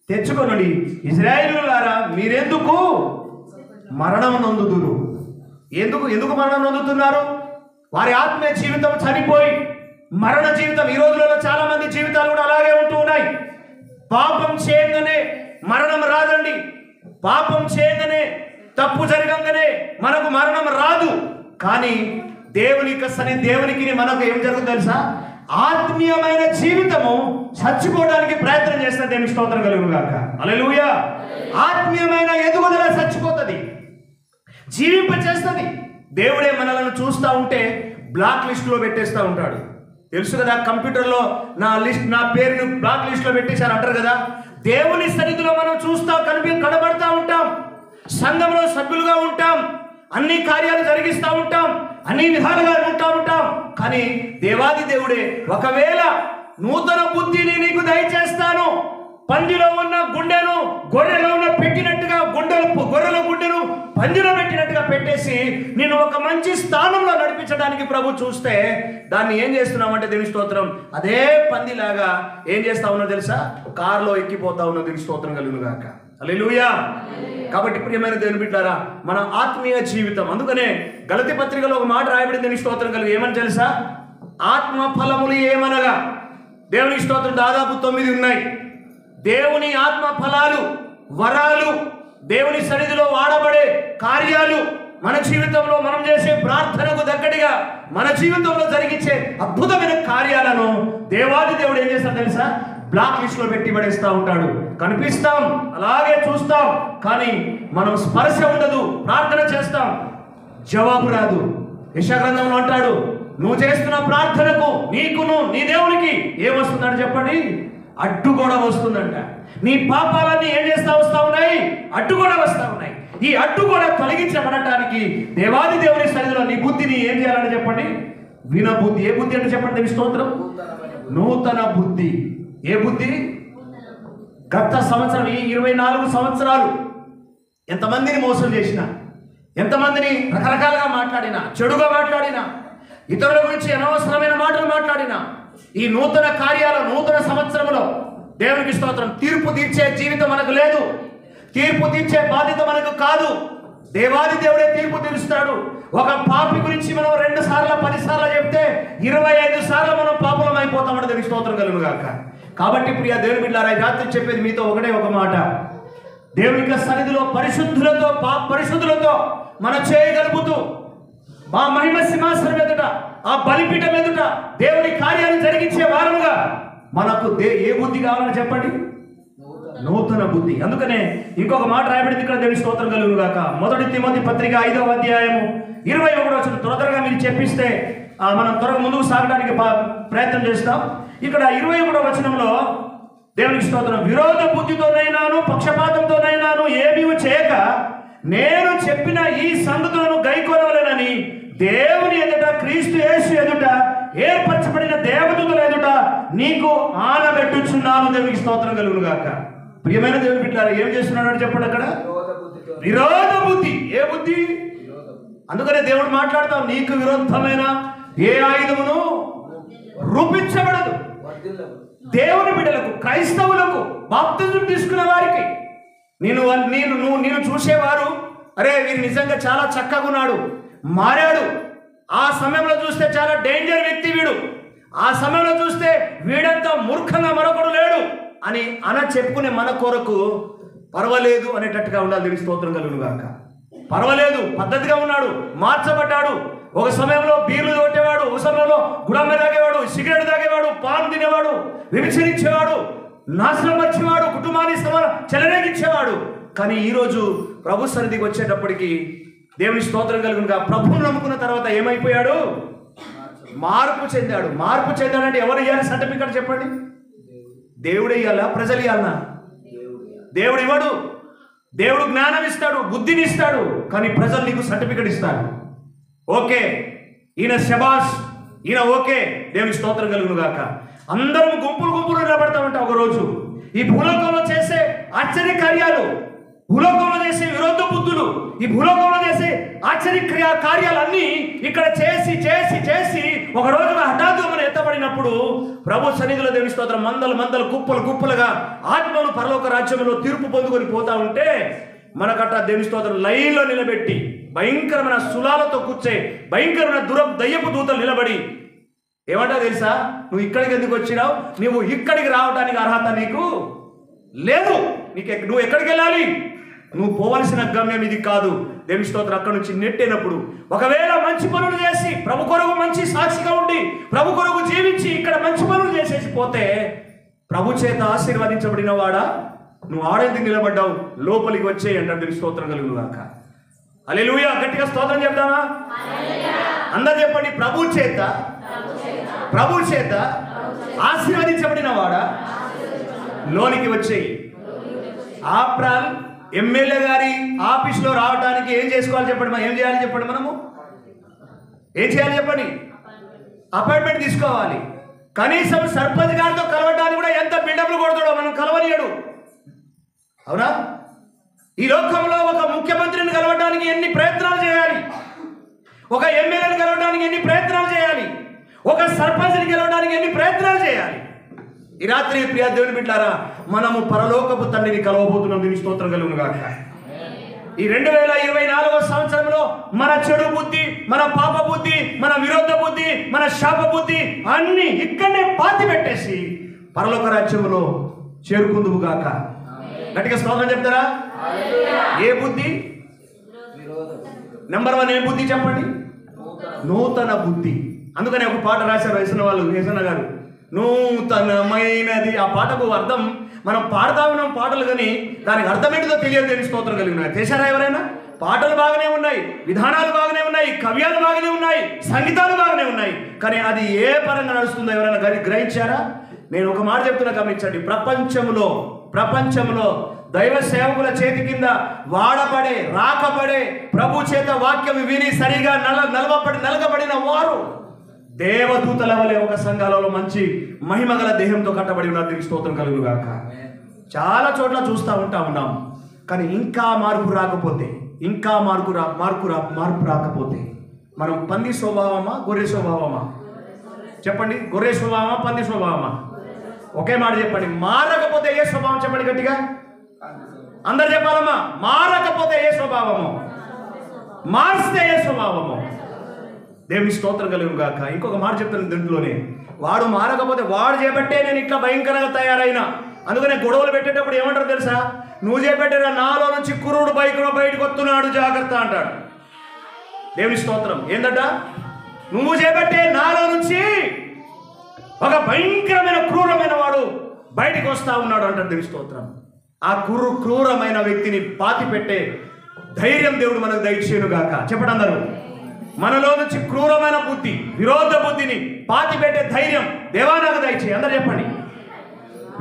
తెచ్చుకొనండి. ఇశ్రాయేలీయులారా, మీరెందుకు మరణం నొందుదురు? ఎందుకు మరణం నొందుతున్నారు? వారి ఆత్మీయ జీవితం చనిపోయి మరణ జీవితం. ఈ రోజులలో చాలా మంది జీవితాలు కూడా అలాగే ఉంటూ ఉన్నాయి. పాపం చేయగానే మరణం రాదండి. పాపం చేయగానే, తప్పు జరగంగానే మనకు మరణం రాదు. కానీ దేవునికి మనకు ఏం జరుగుతుంది తెలుసా? ఆత్మీయమైన జీవితము చచ్చిపోవడానికి ప్రయత్నం చేస్తే దేవునికి స్తోత్రం కలుగును గాక. హల్లెలూయా. ఆత్మీయమైన ఎదుగుదల చచ్చిపోతుంది, జీవింప చేస్తుంది. దేవుడే మనలను చూస్తూ ఉంటే బ్లాక్ లిస్ట్లో పెట్టేస్తూ ఉంటాడు. తెలుసు కదా, కంప్యూటర్లో నా పేరును బ్లాక్ లిస్ట్లో పెట్టేశారు అంటారు కదా. దేవుని సన్నిధిలో మనం కనబడతా ఉంటాం, సంఘంలో సభ్యులుగా ఉంటాం, అన్ని కార్యాలు జరిగిస్తూ ఉంటాం, అన్ని విధాలుగా ఉంటాం. కానీ దేవాది దేవుడే ఒకవేళ నూతన బుద్ధిని నీకు దయచేస్తాను, పందిలో ఉన్న గుండెను గొర్రెలో ఉన్న పెట్టినట్టుగా గొర్రెల గుండెను పందిలో పెట్టినట్టుగా పెట్టేసి నేను ఒక మంచి స్థానంలో నడిపించడానికి ప్రభు చూస్తే దాన్ని ఏం చేస్తున్నామంటే దేవుని స్తోత్రం, అదే పందిలాగా ఏం చేస్తా ఉన్నా తెలుసా, కారులో ఎక్కిపోతా ఉన్న దేవుని స్తోత్రం కలుగును గాక. హల్లెలూయా. కాబట్టి ప్రియమైన దేవుని బిడ్డలారా, మన ఆత్మీయ జీవితం, అందుకనే గలతీ పత్రికలో ఒక మాట రాయబడింది దేవుని స్తోత్రం కలుగు. ఏమని తెలుసా, ఆత్మ ఫలములు ఏమనగా, దేవుని స్తోత్రం దాదాపు 9 ఉన్నాయి. దేవుని ఆత్మ ఫలాలు, వరాలు, దేవుని సన్నిధిలో వాడబడే కార్యాలు, మన జీవితంలో మనం చేసే ప్రార్థనకు దగ్గరగా మన జీవితంలో జరిగించే అద్భుతమైన కార్యాలను దేవాది దేవుడు ఏం చేస్తాడు తెలుసా, బ్లాక్ లిస్ట్ లో పెట్టి పడేస్తా ఉంటాడు. కనిపిస్తాం, అలాగే చూస్తాం, కానీ మనం స్పర్శ ఉండదు. ప్రార్థన చేస్తాం, జవాబు రాదు. యెషయా గ్రంథంలో అంటాడు, నువ్వు చేస్తున్న ప్రార్థనకు నీకును నీ దేవునికి ఏమొస్తుందంటే చెప్పండి, అడ్డుగోడ వస్తుందంట. నీ పాపాలన్నీ ఏం చేస్తా వస్తా ఉన్నాయి, అడ్డుగోడ వస్తా ఉన్నాయి. ఈ అడ్డుగోడ తొలగించబడటానికి దేవాది దేవుని సన్నిధిలో నీ బుద్ధిని ఏం చేయాలని చెప్పండి, వినబుద్ధి. ఏ బుద్ధి అంటే చెప్పండి దేవి స్తోత్రం, నూతన బుద్ధి. ఏ బుద్ధి? గత సంవత్సరం, ఈ 24 సంవత్సరాలు ఎంతమందిని మోసం చేసినా, ఎంతమందిని రకరకాలుగా మాట్లాడినా, చెడుగా మాట్లాడినా, ఇతరుల గురించి అనవసరమైన మాటలు మాట్లాడినా, ఈ నూతన కార్యాలు, నూతన సంవత్సరంలో దేవునికి స్తోత్రం, తీర్పు తీర్చే జీవితం మనకు లేదు. తీర్పు తీర్చే బాధ్యత మనకు కాదు. దేవాది దేవుడే తీర్పు తీరుస్తాడు. ఒక పాపి గురించి మనం 2 సార్లు 10 సార్లు చెప్తే 25 సార్లు మనం పాపులం అయిపోతామని దేవునికి స్తోత్రం కలుగును గాక. కాబట్టి ప్రియ దేవుని బిడ్డలారా, రాత్రి చెప్పేది మీతో ఒకటే ఒక మాట, దేవుని సన్నిధిలో పరిశుద్ధులతో మనం చేయగలుగుతూ మా మహిమ సింహాసనం ఎదుట, ఆ బలిపీఠం ఎదుట దేవుని కార్యాన్ని జరిగించే వారముగా మనకు ఏ బుద్ధి కావాలని చెప్పండి, నూతన బుద్ధి. అందుకనే ఇంకొక మాట రాయబడింది ఇక్కడ, దేవుని స్తోత్రం కలుగును గాక. 1 తిమోతి పత్రిక 5వ అధ్యాయము 21వ వచనం. త్వరగా మీరు చెప్పిస్తే మనం త్వరగా ముందుకు సాగడానికి ప్రయత్నం చేస్తాం. ఇక్కడ 21వ వచనంలో దేవునికి స్తోత్రం, విరోధ బుద్ధితోనైనాను పక్షపాతంతోనైనాను ఏమీ చేయక నేను చెప్పిన ఈ సంగతులను గైకొనవలెనని దేవుని ఎదుట, క్రీస్తు యేసు ఎదుట, ఏర్పరచబడిన దేవదూతల ఎదుట నీకు ఆనబెట్టుచున్నాను. దేవునికి స్తోత్రం కలుగును గాక. ప్రియమైన దేవుని బిడ్డలారా, ఏం చేస్తున్నాడు చెప్పండి అక్కడ, విరోధ బుద్ధి. ఏ బుద్ధి? అందుకనే దేవుడు మాట్లాడతాం, నీకు విరోధమైన ఏ ఆయుధమును రూపించబడదు. దేవుని బిడ్డలకు, క్రైస్తవులకు, బాప్తిజం తీసుకున్న వారికి, నేను చూసేవారు, అరే వీరు నిజంగా చాలా చక్కగా ఉన్నాడు, మారాడు, ఆ సమయంలో చూస్తే చాలా డేంజర్ వ్యక్తి వీడు, ఆ సమయంలో చూస్తే వీడంతా మూర్ఖంగా మరొకడు లేడు అని చెప్పుకునే మన కొరకు పర్వాలేదు అనేటట్టుగా ఉండాలి. దేవుని స్తోత్రం కలుగును గాక. పర్వాలేదు, పద్ధతిగా ఉన్నాడు, మార్చబడ్డాడు. ఒక సమయంలో బీర్లు కొట్టేవాడు, ఒక సమయంలో గుడమ్మ తాగేవాడు, సిగరెట్ తాగేవాడు, పాన్ తినేవాడు, విభజించేవాడు, నాశనం వచ్చేవాడు, కుటుంబాన్ని చెలరేగించేవాడు. కానీ ఈరోజు ప్రభు సన్నిధికి వచ్చేటప్పటికి దేవుని స్తోత్రం కలుగునుగా, ప్రభువును నమ్ముకున్న తర్వాత ఏమైపోయాడు, మార్పు చెందాడు. మార్పు చెందాడంటే ఎవరు ఇవ్వాలి సర్టిఫికెట్ చెప్పండి, దేవుడు ఇవ్వాలా, ప్రజలు ఇవ్వాలన్నా? దేవుడు ఇవ్వడు. దేవుడు జ్ఞానం ఇస్తాడు, బుద్ధిని ఇస్తాడు, కానీ ప్రజలు నీకు సర్టిఫికెట్ ఇస్తాడు. ఓకే, ఈయన శబాష్, ఈయన ఓకే, దేవుని స్తోత్రం కలుగును గాక. అందరం గుంపులు నిలబడతా ఉంటాం. ఒకరోజు ఈ భూలోకంలో చేసే ఆశ్చర్య కార్యాలు, భూలోకంలో చేసే విరోధ బుద్ధులు, ఈ భూలోకంలో చేసే ఆశ్చర్య కార్యాలన్నీ ఇక్కడ చేసి చేసి చేసి ఒక రోజున హఠాత్తుగా మనం ఎత్తబడినప్పుడు ప్రభు సన్నిధిలో దేవుని స్తోత్రం మందలు కుప్పలుగా ఆత్మలు పరలోక రాజ్యంలో తీర్పు పొందుకొని పోతా ఉంటే మనకట్ట దేవుని స్తోత్రం లైన్లో నిలబెట్టి భయంకరమైన సులాలతో కూర్చే భయంకరమైన దయ్యపు దూతలు నిలబడి ఏమంటా తెలుసా, నువ్వు ఇక్కడికి ఎందుకు వచ్చినావు, నువ్వు ఇక్కడికి రావడానికి అర్హత నీకు లేదు, నువ్వు ఎక్కడికి వెళ్ళాలి, నువ్వు పోవలసిన గమ్యం ఇది కాదు. దేవుని స్తోత్రం అక్కడి నుంచి నెట్టేనప్పుడు ఒకవేళ మంచి పనులు చేసి ప్రభు కొరకు మంచి సాక్షిగా ఉండి ప్రభు కొరకు జీవించి ఇక్కడ మంచి పనులు చేసేసి పోతే ప్రభు చేత ఆశీర్వదించబడిన వాడా, నువ్వు ఆడెందుకు నిలబడ్డావు, లోపలికి వచ్చేయి అంటాడు. దేవుని స్తోత్రం కలుగును గాక. హల్లెలూయా. గట్టిగా స్తోత్రం చెప్దామా? అందరు చెప్పండి, ప్రభు చేత ఆశీర్వదించబడిన వాడా లోనికి వచ్చేయి. ఆప్రాల్ ఎమ్మెల్యే గారి ఆఫీస్లో రావడానికి ఏం చేసుకోవాలి చెప్పండి, ఏం చేయాలి చెప్పండి, మనము ఏం చేయాలి చెప్పండి, అపాయింట్మెంట్ తీసుకోవాలి. కనీసం సర్పంచ్ గారితో కలవడానికి కూడా ఎంత బిల్డప్లు కొడతాడో మనం కలవనీయడు. అవునా? ఈ లోకంలో ఒక ముఖ్యమంత్రిని కలవడానికి ఎన్ని ప్రయత్నాలు చేయాలి, ఒక ఎమ్మెల్యేని గెలవడానికి ఎన్ని ప్రయత్నాలు చేయాలి, ఒక సర్పంచ్ని గెలవడానికి ఎన్ని ప్రయత్నాలు చేయాలి. ఈ రాత్రి ప్రియ దేవుని బిడ్డలారా, మనము పరలోకపు తండ్రిని కలవబోతున్నాం. దీని స్తోత్రం కలుగును గాక. ఈ 2024వ సంవత్సరంలో మన చెడు బుద్ధి, మన పాప బుద్ధి, మన విరోధ బుద్ధి, మన శాప బుద్ధి అన్ని ఇక్కడనే పాతి పెట్టేసి పరలోక రాజ్యంలో చేరుకుందువు గాక. గట్టిగా స్తోత్రం చెప్తారా? ఏ బుద్ధి? నెంబర్ 1 ఏ బుద్ధి చెప్పండి? నూతన బుద్ధి. అందుకని ఒక పాట రాశారు వేసన్న గారు, నూతనమైనది. ఆ పాటకు అర్థం మనం పాడుతా ఉన్నాం పాటలు, కానీ దానికి అర్థం ఏంటిదో తెలియదు. దేని స్తోత్రం కలిగిన చేశారా ఎవరైనా? పాటలు బాగానే ఉన్నాయి, విధానాలు బాగానే ఉన్నాయి, కవ్యాలు బాగానే ఉన్నాయి, సంగీతాలు బాగానే ఉన్నాయి, కానీ అది ఏ పరంగా నడుస్తుందో ఎవరైనా గ్రహించారా? నేను ఒక మాట చెప్తున్నా, గమనించండి. ప్రపంచంలో దైవ సేవకుల చేతి కింద వాడబడే, రాకబడే, ప్రభు చేత వాక్యం విని సరిగా నలగబడిన వారు దేవదూతల వలె ఒక సంఘాలలో మంచి మహిమగల దేహంతో కట్టబడి ఉన్నారు. దీనికి స్తోత్రం కలుగును గాక. చాలా చోట్ల చూస్తూ ఉన్నాం, కానీ ఇంకా మార్పు రాకపోతే మనం పంది స్వభావమా గొర్రె స్వభావమా? చెప్పండి. గొర్రె స్వభావమా పంది స్వభావమా? ఒకే మాట చెప్పండి. మారకపోతే ఏ స్వభావం? చెప్పండి గట్టిగా, అందరు చెప్పాలమ్మా. మారకపోతే ఏ స్వభావము? మార్స్తే ఏ స్వభావము? దేవుని స్తోత్రం కలుగును గాక. ఇంకొక మాట చెప్తాను దీంట్లోనే, వాడు మారకపోతే వాడు చేపట్టే నేను ఇట్లా భయంకరంగా తయారైనా. అందుకనే గొడవలు పెట్టేటప్పుడు ఏమంటారు తెలుసా? నువ్వు చేపట్టారా, నాలో నుంచి కురుడు బయటకు వస్తున్నాడు, జాగ్రత్త అంటాడు. దేవుని స్తోత్రం. ఏందట? నువ్వు చేపట్టే నాలో నుంచి ఒక భయంకరమైన క్రూరమైన వాడు బయటికి వస్తా ఉన్నాడు అంటాడు. దేవుని స్తోత్రం. ఆ క్రూరమైన వ్యక్తిని పాతి పెట్టే ధైర్యం దేవుడు మనకు దయచేయును గాక. చెప్పండి అందరూ. మనలో నుంచి క్రూరమైన బుద్ధి, విరోధ బుద్ధిని పాతి పెట్టే ధైర్యం దేవా నాకు దయచేయి. అందరూ చెప్పండి.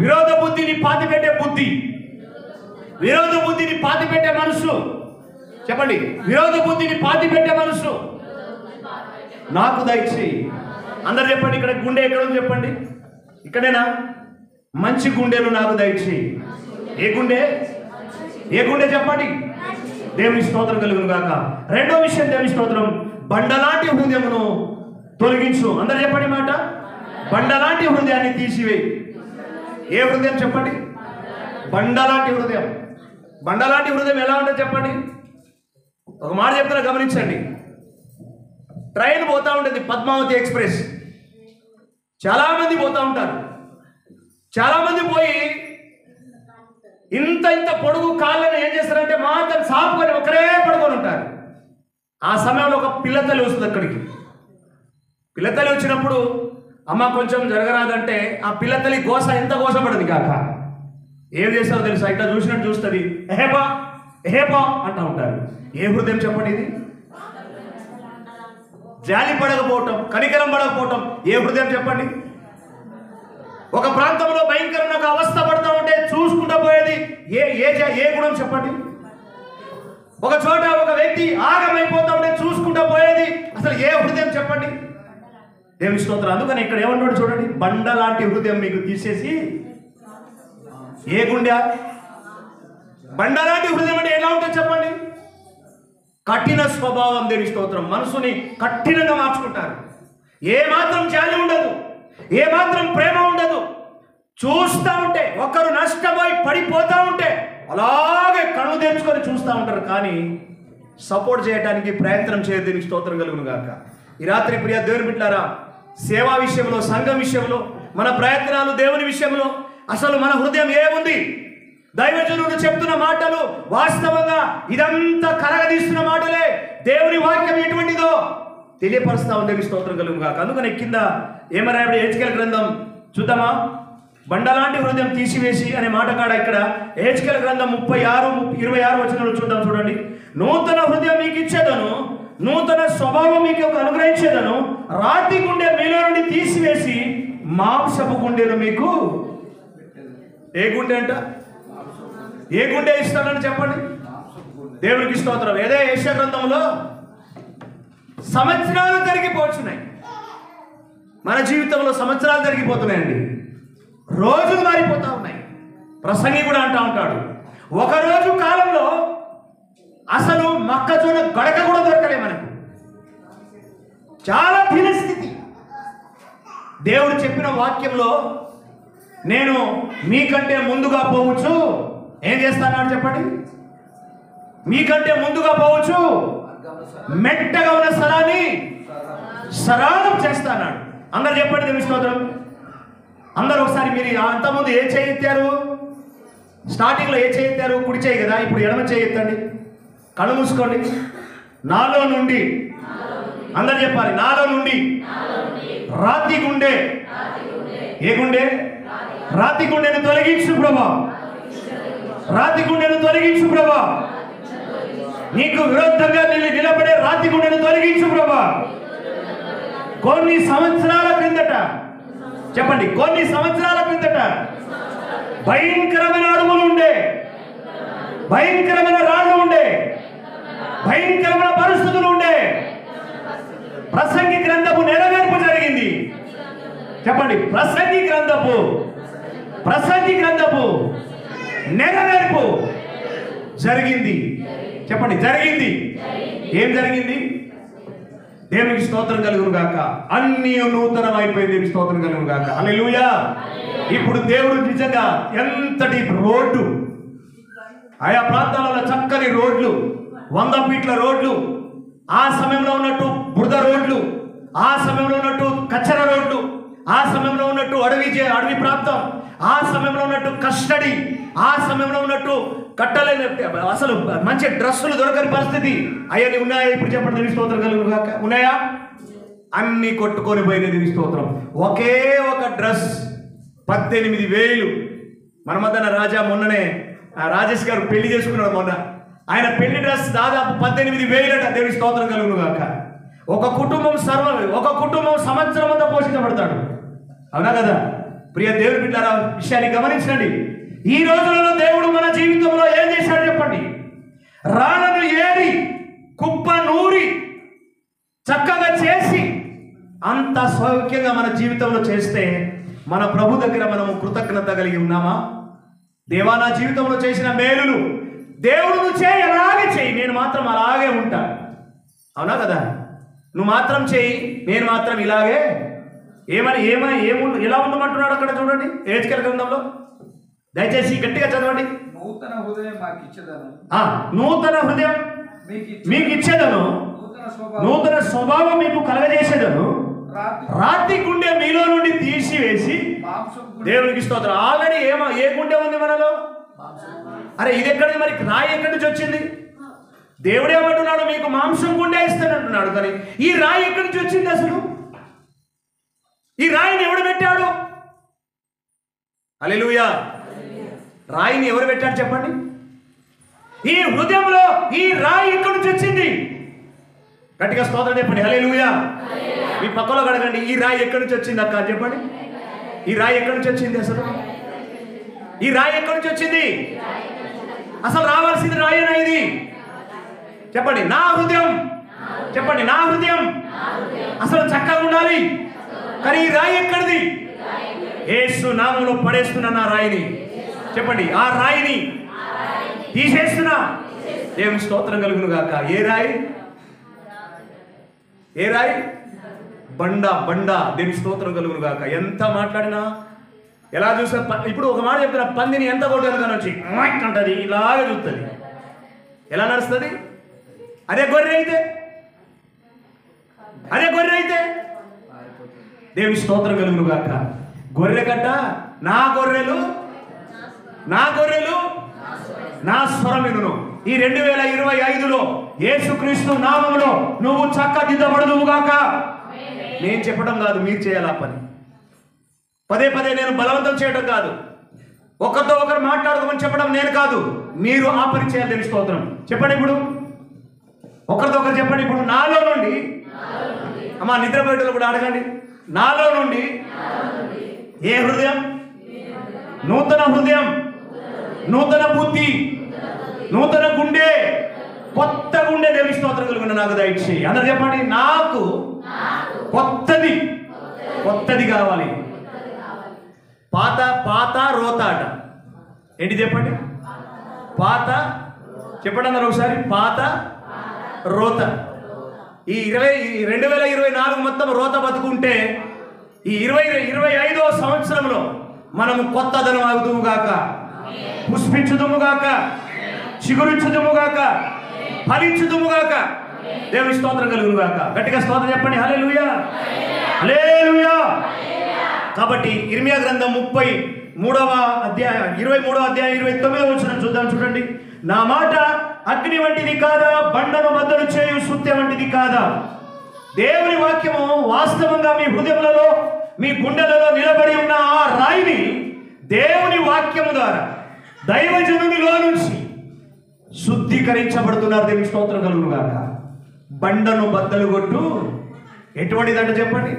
విరోధ బుద్ధిని పాతి పెట్టే బుద్ధి, విరోధ బుద్ధిని పాతి పెట్టే మనసు. చెప్పండి. విరోధ బుద్ధిని పాతి పెట్టే మనసు నాకు దయచేయి. అందరు చెప్పండి. ఇక్కడ గుండె ఎక్కడ ఉంది చెప్పండి. ఇక్కడేనా? మంచి గుండెను నాకు దయచేయి. ఏ గుండె? చెప్పండి. దేవుని స్తోత్రం కలుగును గాక. రెండో విషయం, దేవుని స్తోత్రం, బండలాంటి హృదయమును తొలగించు. అందరు చెప్పండి మాట. బండలాంటి హృదయాన్ని తీసివేయి. ఏ హృదయం చెప్పండి? బండలాంటి హృదయం. బండలాంటి హృదయం ఎలా ఉంటుంది చెప్పండి? ఒక మాట చెప్తారా, గమనించండి. ట్రైన్ పోతా ఉంటుంది, పద్మావతి ఎక్స్ప్రెస్. చాలామంది పోతూ ఉంటారు. చాలామంది పోయి ఇంత పొడుగు కాళ్ళని ఏం చేస్తారంటే మాత్రం సాపుకొని ఒకరే పడుకొని ఉంటారు. ఆ సమయంలో ఒక పిల్లతల్లి వస్తుంది అక్కడికి. పిల్లతల్లి వచ్చినప్పుడు అమ్మ కొంచెం జరగరాదంటే ఆ పిల్లతల్లి గోస ఎంత గోసపడదు కాక ఏం చేస్తారో తెలుసా? ఇట్లా చూసినట్టు చూస్తుంది, ఎహేపా అంటూ ఉంటారు. ఏ హృదయం చెప్పండి ఇది? జాలి పడకపోవటం, కనికరం పడకపోవటం ఏ హృదయం చెప్పండి? ఒక ప్రాంతంలో భయంకరమైన ఒక అవస్థ పడుతూ ఉంటే చూసుకుంటూ పోయేది ఏ గుణం చెప్పండి? ఒక చోట ఒక వ్యక్తి ఆగమైపోతూ ఉంటే చూసుకుంటూ పోయేది అసలు ఏ హృదయం చెప్పండి? దేవుని స్తోత్రం. అందుకని ఇక్కడ ఏమన్నాడు చూడండి, బండ లాంటి హృదయం మీకు తీసేసి ఏ గుండె? బండ లాంటి హృదయం అంటే ఎలా ఉంటుంది చెప్పండి? కఠిన స్వభావం. దేవుని స్తోత్రం. మనసుని కఠినంగా మార్చుకుంటారు. ఏ మాత్రం జాలి ఉండదు, ఏ మాత్రం ప్రేమ ఉండదు. చూస్తూ ఉంటే ఒకరు నష్టపోయి పడిపోతూ ఉంటే అలాగే కళ్ళు తెరుచుకొని చూస్తూ ఉంటారు, కానీ సపోర్ట్ చేయడానికి ప్రయత్నం చేయదు. దీనికి స్తోత్రం కలుగును గాక. ఈ రాత్రి ప్రియ దేవుని బిడ్డలారా, సేవా విషయంలో, సంఘం విషయంలో, మన ప్రయత్నాలు, దేవుని విషయంలో అసలు మన హృదయం ఏముంది? దైవజనులు చెప్తున్న మాటలు వాస్తవంగా ఇదంతా కరగదీస్తున్న మాటలే. దేవుని వాక్యం ఎటువంటిదో తెలియపరుస్తా ఉంది. దేవుని స్తోత్రం కలుగును గాక. అందుకని కింద ఏమరాయబడి హెచ్కేల్ గ్రంథం చూద్దామా? బండలాంటి హృదయం తీసివేసి అనే మాట కాడ ఇక్కడ హెచ్కేల్ గ్రంథం 26 వచనంలో చూద్దాం. చూడండి. నూతన హృదయం మీకు ఇచ్చేదను, నూతన స్వభావం మీకు అనుగ్రహించేదను, రాతి గుండె మీలో నుండి తీసివేసి మాంసపు గుండెను మీకు. ఏ గుండె అంట? ఏ గుండె ఇస్తాడని చెప్పండి? దేవునికి స్తోత్రం. ఏదే యెషయా గ్రంథంలో సంవత్సరాలు జరిగిపోతున్నాయి. మన జీవితంలో సంవత్సరాలు జరిగిపోతున్నాయండి. రోజులు మారిపోతా ఉన్నాయి. ప్రసంగి కూడా అంటూ ఉంటాడు, ఒకరోజు కాలంలో అసలు మొక్కజొన్న గడక కూడా దొరకలే మనకు. చాలా దీనస్థితి. దేవుడు చెప్పిన వాక్యంలో నేను మీకంటే ముందుగా పోవచ్చు, ఏం చేస్తాను చెప్పండి, మీకంటే ముందుగా పోవచ్చు, మెట్టగా ఉన్న స్థలాన్ని సరళం చేస్తాడు. అందరు చెప్పండి దేవుని స్తోత్రం. అందరూ ఒకసారి మీరు అంతకుముందు ఏ చేయి ఎత్తారు? స్టార్టింగ్లో ఏ చేయి ఎత్తారు? కుడి చేయి కదా. ఇప్పుడు ఎడమ చేయి ఎత్తండి, కళ్ళు మూసుకోండి. నాలో నుండి, అందరు చెప్పాలి, నాలో నుండి రాతి గుండె, ఏ గుండె? రాతి గుండెను తొలగించు ప్రభా, రాతి గుండెను తొలగించు ప్రభా, నీకు విరుద్ధంగా నిలబడే రాతి గుండెను తొలగించు ప్రభా. కొన్ని సంవత్సరాల క్రిందట, చెప్పండి, కొన్ని సంవత్సరాల క్రిందట భయంకరమైన అడవులు ఉండే, భయంకరమైన రాళ్ళు ఉండే, భయంకరమైన పరిస్థితులు ఉండే. ప్రసంగి గ్రంథపు నెరవేర్పు జరిగింది. చెప్పండి, ప్రసంగి గ్రంథపు నెరవేర్పు జరిగింది. చెప్పండి, జరిగింది. ఏం జరిగింది? దేవునికి స్తోత్రం కలుగును గాక. అన్నీ నూతనం అయిపోయింది. దేవునికి స్తోత్రం కలుగును గాక. హల్లెలూయా. ఇప్పుడు దేవుడు నిజంగా ఎంతటి రోడ్డు, ఆయా ప్రాంతాలలో చక్కని రోడ్లు, 100 ఫీట్ల రోడ్లు, ఆ సమయంలో ఉన్నట్టు బురద రోడ్లు, ఆ సమయంలో ఉన్నట్టు కచ్చర రోడ్లు, ఆ సమయంలో ఉన్నట్టు అడవి ప్రాంతం, ఆ సమయంలో ఉన్నట్టు కస్టడీ, ఆ సమయంలో ఉన్నట్టు కట్టలేని, అసలు మంచి డ్రెస్సులు దొరకని పరిస్థితి, అవన్నీ ఉన్నాయా? ఇప్పుడు చెప్పండి, దేవుని స్తోత్రం కలుగును గాక. ఉన్నాయా? అన్ని కొట్టుకొని పోయినాయి. దేవుని స్తోత్రం. ఒకే ఒక డ్రెస్ 18,000. మన మధ్యన రాజా మొన్ననే రాజేష్ గారు పెళ్లి చేసుకున్నాడు. మొన్న ఆయన పెళ్లి డ్రెస్ దాదాపు 18,000 అట. దేవుని స్తోత్రం కలుగును గాక. ఒక కుటుంబం సంవత్సరం అంతా పోషించబడతాడు. అవునా కదా? ప్రియ దేవుని బిడ్డలారా, విషయాన్ని గమనించండి. ఈ రోజులలో దేవుడు మన జీవితంలో ఏం చేశాడు చెప్పండి? రాళ్ళను ఏరి, కుప్ప నూరి, చక్కగా చేసి, అంత సౌఖ్యంగా మన జీవితంలో చేస్తే మన ప్రభు దగ్గర మనము కృతజ్ఞత కలిగి ఉన్నామా? దేవా, నా జీవితంలో చేసిన మేలులు దేవుడు నువ్వు చేయి, అలాగే చేయి, నేను మాత్రం అలాగే ఉంటా. అవునా కదా? నువ్వు మాత్రం చేయి, నేను మాత్రం ఇలాగే. ఎలా ఉండమంటున్నాడు అక్కడ చూడండి, హెజ్కేలు గ్రంథంలో. దయచేసి గట్టిగా చదవండి. నూతన హృదయం మాకు ఇచ్చేదను, నూతన హృదయం మీకు ఇచ్చేదను, నూతన స్వభావం మీకు కలగజేసేదను, రాతి గుండె మీలో నుండి తీసివేసి. దేవునికి స్తోత్రం. ఆల్రెడీ ఏ గుండె ఉంది మనలో? అరే, ఇది ఎక్కడిది మరి? రాయి ఎక్కడి నుంచి వచ్చింది? దేవుడు ఏమంటున్నాడు? మీకు మాంసం గుండె ఇస్తానంటున్నాడు. కానీ ఈ రాయి ఎక్కడి నుంచి వచ్చింది అసలు? ఈ రాయిని ఎవడు పెట్టాడు? హల్లెలూయా. రాయిని ఎవరు పెట్టాడు చెప్పండి? ఈ హృదయంలో ఈ రాయి ఎక్కడి నుంచి వచ్చింది? గట్టిగా స్తోత్రం చెప్పండి. హల్లెలూయా. మీ పక్కలో అడగండి, ఈ రాయి ఎక్కడి నుంచి వచ్చింది అక్క అని చెప్పండి. ఈ రాయి ఎక్కడి నుంచి వచ్చింది అసలు? ఈ రాయి ఎక్కడి నుంచి వచ్చింది? అసలు రావాల్సింది రాయేనా ఇది? చెప్పండి, నా హృదయం. చెప్పండి, నా హృదయం అసలు చక్కగా ఉండాలి. కానీ ఈ రాయి ఎక్కడిది? యేసు నామములో పడేస్తున్నా నా రాయిని. చెప్పండి, ఆ రాయిని తీసేస్తున్నా. దేవుని స్తోత్రం కలుగును గాక. ఏ రాయి? ఏ రాయి? బండ. దేవుని స్తోత్రం కలుగును గాక. ఎంత మాట్లాడినా, ఎలా చూస్తే, ఇప్పుడు ఒక మాట చెప్తున్నా, పందిని ఎంత కొట్టాను కానీ వచ్చి అంటది, ఇలాగే చూస్తుంది. ఎలా నడుస్తుంది? అదే గొర్రె అయితే దేవుని స్తోత్రం కలుగును గాక. గొర్రె కట్ట, నా గొర్రెలు నా స్వరం వినును. ఈ 2025లో యేసుక్రీస్తు నామములో నువ్వు చక్కదిద్దబడుదువు గాక. నేను చెప్పడం కాదు, మీరు చేయాలి ఆ పని. పదే నేను బలవంతం చేయడం కాదు, ఒకరితో ఒకరు మాట్లాడుకోమని చెప్పడం నేను కాదు, మీరు ఆ పని చేయాలి. దేవుని స్తోత్రం. చెప్పండి, ఇప్పుడు ఒకరితో ఒకరు చెప్పండి. ఇప్పుడు నాలో నుండి, అమ్మా నిద్రపోయేటోళ్ళు కూడా అడగండి, నాలో నుండి ఏ హృదయం? నూతన హృదయం, నూతన బుద్ధి, నూతన గుండె, కొత్త గుండె దేవుని స్తోత్రం కలుగున నాకు దయచేయి. అందరూ చెప్పండి, నాకు కొత్తది కావాలి. పాత రోత అట. ఏంటి చెప్పండి? పాత, చెప్పండి అన్నారు ఒకసారి, పాత రోత. ఈ 2024 మొత్తం రోత బతుకుంటే ఈ 2025వ సంవత్సరంలో మనము కొత్తదనం అవుదుముగాక, పుష్పించుదుముగాక, చిగురించుదుముగాక, ఫలించుదుముగాక. దేవుని స్తోత్రం కలుగునుగాక. గట్టిగా స్తోత్రం చెప్పండి. హల్లెలూయా, హల్లెలూయా. కాబట్టి ఇర్మియా గ్రంథం 23వ అధ్యాయం 29వ వచనం చూద్దాం. చూడండి. నా మాట అగ్ని వంటిది కాదా, బండను బద్దలు చేయు సుత్తె వంటిది కాదా? దేవుని వాక్యము వాస్తవంగా మీ హృదయములలో, మీ గుండెలలో నిలబడి ఉన్న ఆ రాయిని దేవుని వాక్యము ద్వారా దైవజనునిలో నుంచి శుద్ధీకరించబడుతున్నారు. దేవుని స్తోత్రం కలుగునుగాక. బండను బద్దలు కొట్టు ఎటువంటిదంటే చెప్పండి,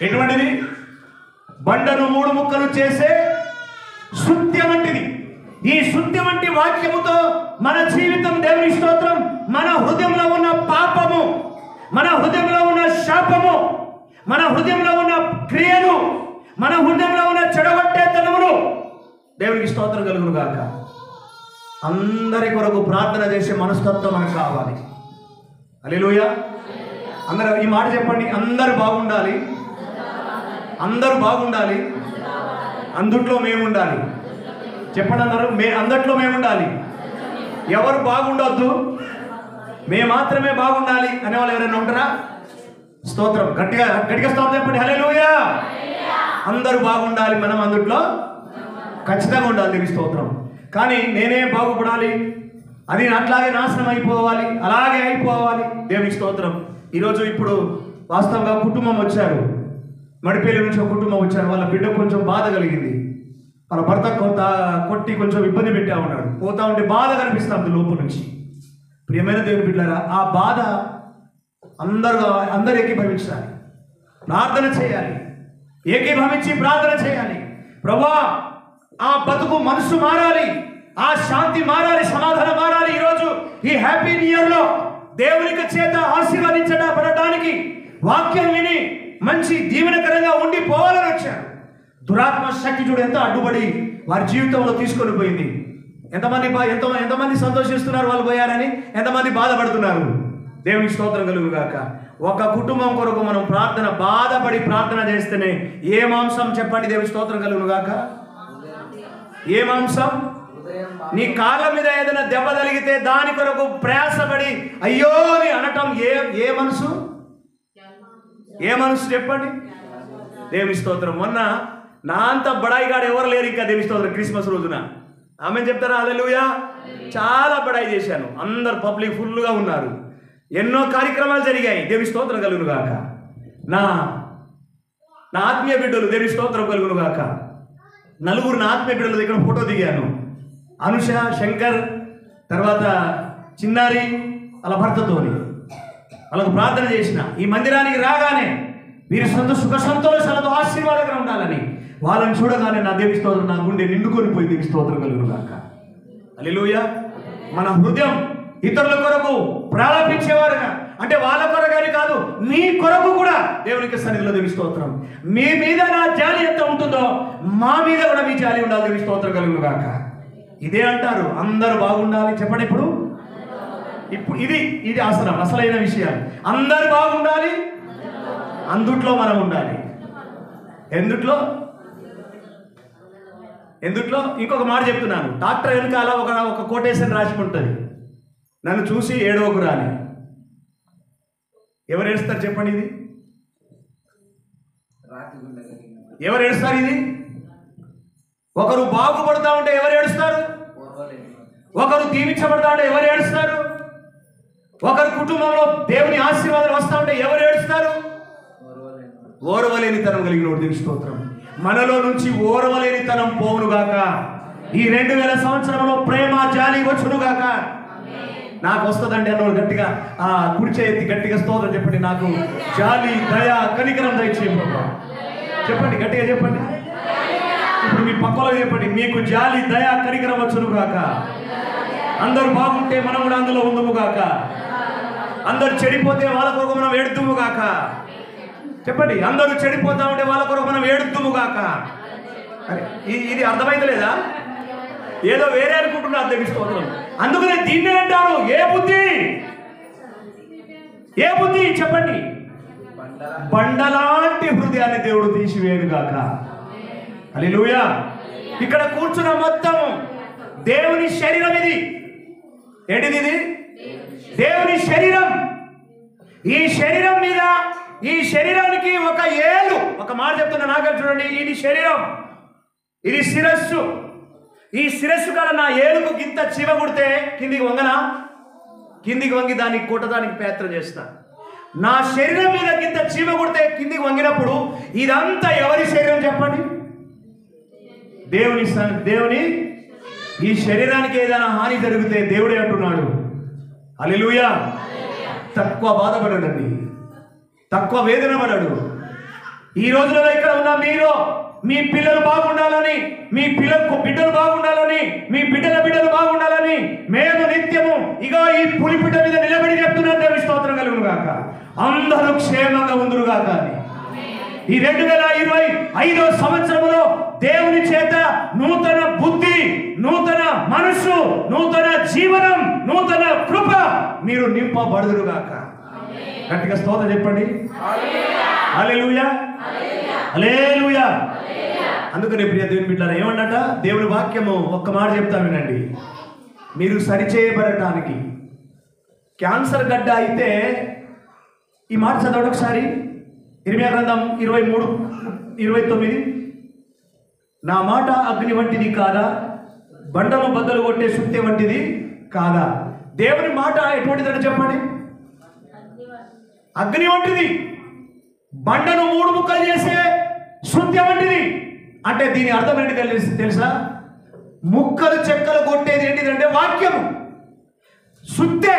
ఎటువంటిది? బండను 3 ముక్కలు చేసే సుత్య వంటిది. ఈ సుత్య వంటి వాక్యముతో మన జీవితం, దేవుని స్తోత్రం, మన హృదయంలో ఉన్న పాపము, మన హృదయంలో ఉన్న శాపము, మన హృదయంలో ఉన్న క్రియలు, మన హృదయంలో ఉన్న చెడగొట్టేతనములు, దేవునికి స్తోత్రం కలుగును గాక. అందరి కొరకు ప్రార్థన చేసే మనస్తత్వం మనకు కావాలి. హల్లెలూయా. అందరూ ఈ మాట చెప్పండి. అందరూ బాగుండాలి, అందరూ బాగుండాలి, అందుట్లో మేము ఉండాలి. చెప్పండి అందరూ, అందట్లో మేము ఉండాలి. ఎవరు బాగుండొద్దు, మేము మాత్రమే బాగుండాలి అనేవాళ్ళు ఎవరైనా ఉంటారా? స్తోత్రం. గట్టిగా గట్టిగా స్తోత్రం చెప్పండి. హల్లెలూయా. అందరూ బాగుండాలి, మనం అందుట్లో ఖచ్చితంగా ఉండాలి. దేవుని స్తోత్రం. కానీ నేనే బాగుపడాలి, అది అట్లాగే నాశనం అయిపోవాలి, అలాగే అయిపోవాలి. దేవుని స్తోత్రం. ఈరోజు ఇప్పుడు వాస్తవంగా కుటుంబం వచ్చారు, మడిపేలి నుంచి ఒక కుటుంబం వచ్చారు. వాళ్ళ బిడ్డ కొంచెం బాధ కలిగింది. వాళ్ళ భర్త కొట్టి కొంచెం ఇబ్బంది పెట్టా ఉన్నాడు. పోతా ఉంటే బాధ కనిపిస్తుంది లోపల నుంచి. ప్రియమైన దేవుని బిడ్డలారా, ఆ బాధ అందరూ ఏకీభవించాలి, ప్రార్థన చేయాలి, ఏకీభవించి ప్రార్థన చేయాలి. ప్రభువా, ఆ బతుకు మనసు మారాలి, ఆ శాంతి మారాలి, సమాధానం మారాలి. ఈరోజు ఈ హ్యాపీ న్యూ ఇయర్లో దేవునికి చేత ఆశీర్వదించబడటానికి వాక్యం విని మంచి దీవెనకరంగా ఉండి పోవాలని వచ్చారు. దురాత్మ శక్తి చూడు ఎంత అడ్డుపడి వారి జీవితంలో తీసుకొని పోయింది. ఎంతమంది సంతోషిస్తున్నారు వాళ్ళు పోయారని, ఎంతమంది బాధపడుతున్నారు. దేవునికి స్తోత్రం కలుగుగాక. ఒక కుటుంబం కొరకు మనం బాధపడి ప్రార్థన చేస్తేనే ఏ మాంసం చెప్పండి. దేవుని స్తోత్రం కలుగుగాక. ఏ మాంసం? నీ కాళ్ళ మీద ఏదైనా దెబ్బ తగిలితే దాని కొరకు ప్రయాసపడి అయ్యో అని అనటం ఏ మనసు? ఏ మనసు చెప్పండి. దేవుని స్తోత్రం. మొన్న నా అంత బడాయిగాడు ఎవరు లేరు ఇంకా. దేవుని స్తోత్రం. క్రిస్మస్ రోజున ఆమె చెప్తారా? హల్లెలూయా. చాలా బడాయి చేశాను, అందరు పబ్లిక్ ఫుల్గా ఉన్నారు, ఎన్నో కార్యక్రమాలు జరిగాయి. దేవుని స్తోత్రం కలుగును గాక. నా ఆత్మీయ బిడ్డలు, దేవుని స్తోత్రం కలుగును గాక. నలుగురు నా ఆత్మీయ బిడ్డల దగ్గర ఫోటో దిగాను. అనుష, శంకర్, తర్వాత చిన్నారి వాళ్ళ భర్తతోని వాళ్ళకు ప్రార్థన చేసిన. ఈ మందిరానికి రాగానే వీరి సుఖ సంతోషాలతో ఆశీర్వాదంగా ఉండాలని వాళ్ళని చూడగానే నా దేవుని స్తోత్రం, నా గుండె నిండుకొని పోయి దేవుని స్తోత్రం కలుగును గాక. హల్లెలూయా. మన హృదయం ఇతరుల కొరకు ప్రారంభించేవారుగా, అంటే వాళ్ళ కొరగాని కాదు, మీ కొరకు కూడా దేవునికి సన్నిధిలో దేవుని స్తోత్రం. మీ మీద నా జాలి ఎంత ఉంటుందో మా మీద కూడా మీ జాలి ఉండాలి. దేవుని స్తోత్రం కలుగును గాక. ఇదే అంటారు, అందరూ బాగుండాలి. చెప్పండి. ఇప్పుడు ఇది అసలైన విషయం. అందరూ బాగుండాలి, అందుట్లో మనం ఉండాలి. ఎందుట్లో ఇంకొక మాట చెప్తున్నాను. డాక్టర్ వెనకాల ఒక కోటేషన్ రాసి ఉంటుంది, నన్ను చూసి ఏడవకురా అని. ఎవరు ఏడుస్తారు చెప్పండి? ఇది ఎవరు ఏడుస్తారు? ఇది ఒకరు బాగుపడతా ఉంటే ఎవరు ఏడుస్తారు? ఒకరు దీవించబడతా ఉంటే ఎవరు ఏడుస్తారు? ఒకరి కుటుంబంలో దేవుని ఆశీర్వాదాలు వస్తా ఉంటే ఎవరు ఏడుస్తారు? ఓర్వలేనితనం కలిగిన దేవుని స్తోత్రం. మనలో నుంచి ఓర్వలేనితనం పోవునుగాక. ఈ 2000 సంవత్సరంలో ప్రేమ జాలి వచ్చునుగాక. నాకు వస్తుందండి అన్నోళ్ళు గట్టిగా కుడిచే ఎత్తి గట్టిగా స్తోత్రం చెప్పండి. నాకు జాలి, దయ, కనికరం దయచేయండి. చెప్పండి, గట్టిగా చెప్పండి. ఇప్పుడు మీ పక్కలో చెప్పండి, మీకు జాలి, దయ, కనికరం వచ్చునుగాక. అందరూ బాగుంటే మనం కూడా అందులో ఉందుముగాక. అందరూ చెడిపోతే వాళ్ళ కొరకు మనం ఏడుతుముగాక. చెప్పండి, అందరూ చెడిపోతా ఉంటే వాళ్ళ కొరకు మనం ఏడుతుముగాక. ఇది అర్థమైతే లేదా? ఏదో వేరే అనుకుంటున్నారు దేవుని స్తోత్రం. అందుకనే దీన్నే అంటారు ఏ బుద్ధి చెప్పండి. బండలాంటి హృదయాన్ని దేవుడు తీసివేయను గాక. హల్లెలూయా. ఇక్కడ కూర్చున్న మొత్తం దేవుని శరీరం. ఇది ఏంటిది? ఇది దేవుని శరీరం. ఈ శరీరం మీద, ఈ శరీరానికి ఒక ఏలు, ఒక మాట చెప్తున్నా నాకే చూడండి. ఇది శరీరం, ఇది శిరస్సు. ఈ శిరస్సు కాడ నా ఏలుకు గింత చీమ కుడితే కిందికి వంగనా? కిందికి వంగి దానికి కొట్టడానికి ప్రయత్నం చేస్తా. నా శరీరం మీద గింత చీమ కుడితే కిందికి వంగినప్పుడు ఇదంతా ఎవరి శరీరం చెప్పండి? దేవుని. ఈ శరీరానికి ఏదైనా హాని జరిగితే దేవుడే అంటున్నాడు హల్లెలూయా, తక్కువ బాధపడడండి, తక్కువ వేదన పడడు. ఈ రోజులలో ఇక్కడ ఉన్న మీరు, మీ పిల్లలు బాగుండాలని, మీ బిడ్డలు బాగుండాలని, మీ బిడ్డలు బాగుండాలని మేము నిత్యము ఇగో ఈ పులిపిట మీద నిలబడి చెప్తున్నాం. దేవుని స్తోత్రం కలుగును గాక. అందరూ క్షేమంగా ఉందురు గాక అని. ఈ 2025వ సంవత్సరంలో దేవుని చేత నూతన బుద్ధి, నూతన మనస్సు, నూతన జీవనం, నూతన కృప మీరు నింపబడుదురు గాక. గట్టిగా స్తోత్రం చెప్పండి. హల్లెలూయా, హల్లెలూయా. అందుకనే ప్రియ దేవుని బిడ్డలారా ఏమంటట దేవుని వాక్యము ఒక్క మాట చెప్తా వినండి. మీరు సరిచేయబడటానికి క్యాన్సర్ గడ్డ అయితే, ఈ మాట చదవండి ఒకసారి. ఇర్మియా గ్రంథం 23:29. నా మాట అగ్ని వంటిది కాదా, బండను బద్దలు కొట్టే సుత్తి వంటిది కాదా. దేవుని మాట ఎటువంటిదని చెప్పండి? అగ్ని వంటిది, బండను 3 ముక్కలు చేసే సుత్తి వంటిది. అంటే దీని అర్థం ఏంటి తెలుసా? ముక్కలు చెక్కలు కొట్టేది ఏంటిదంటే వాక్యము, సుత్తే.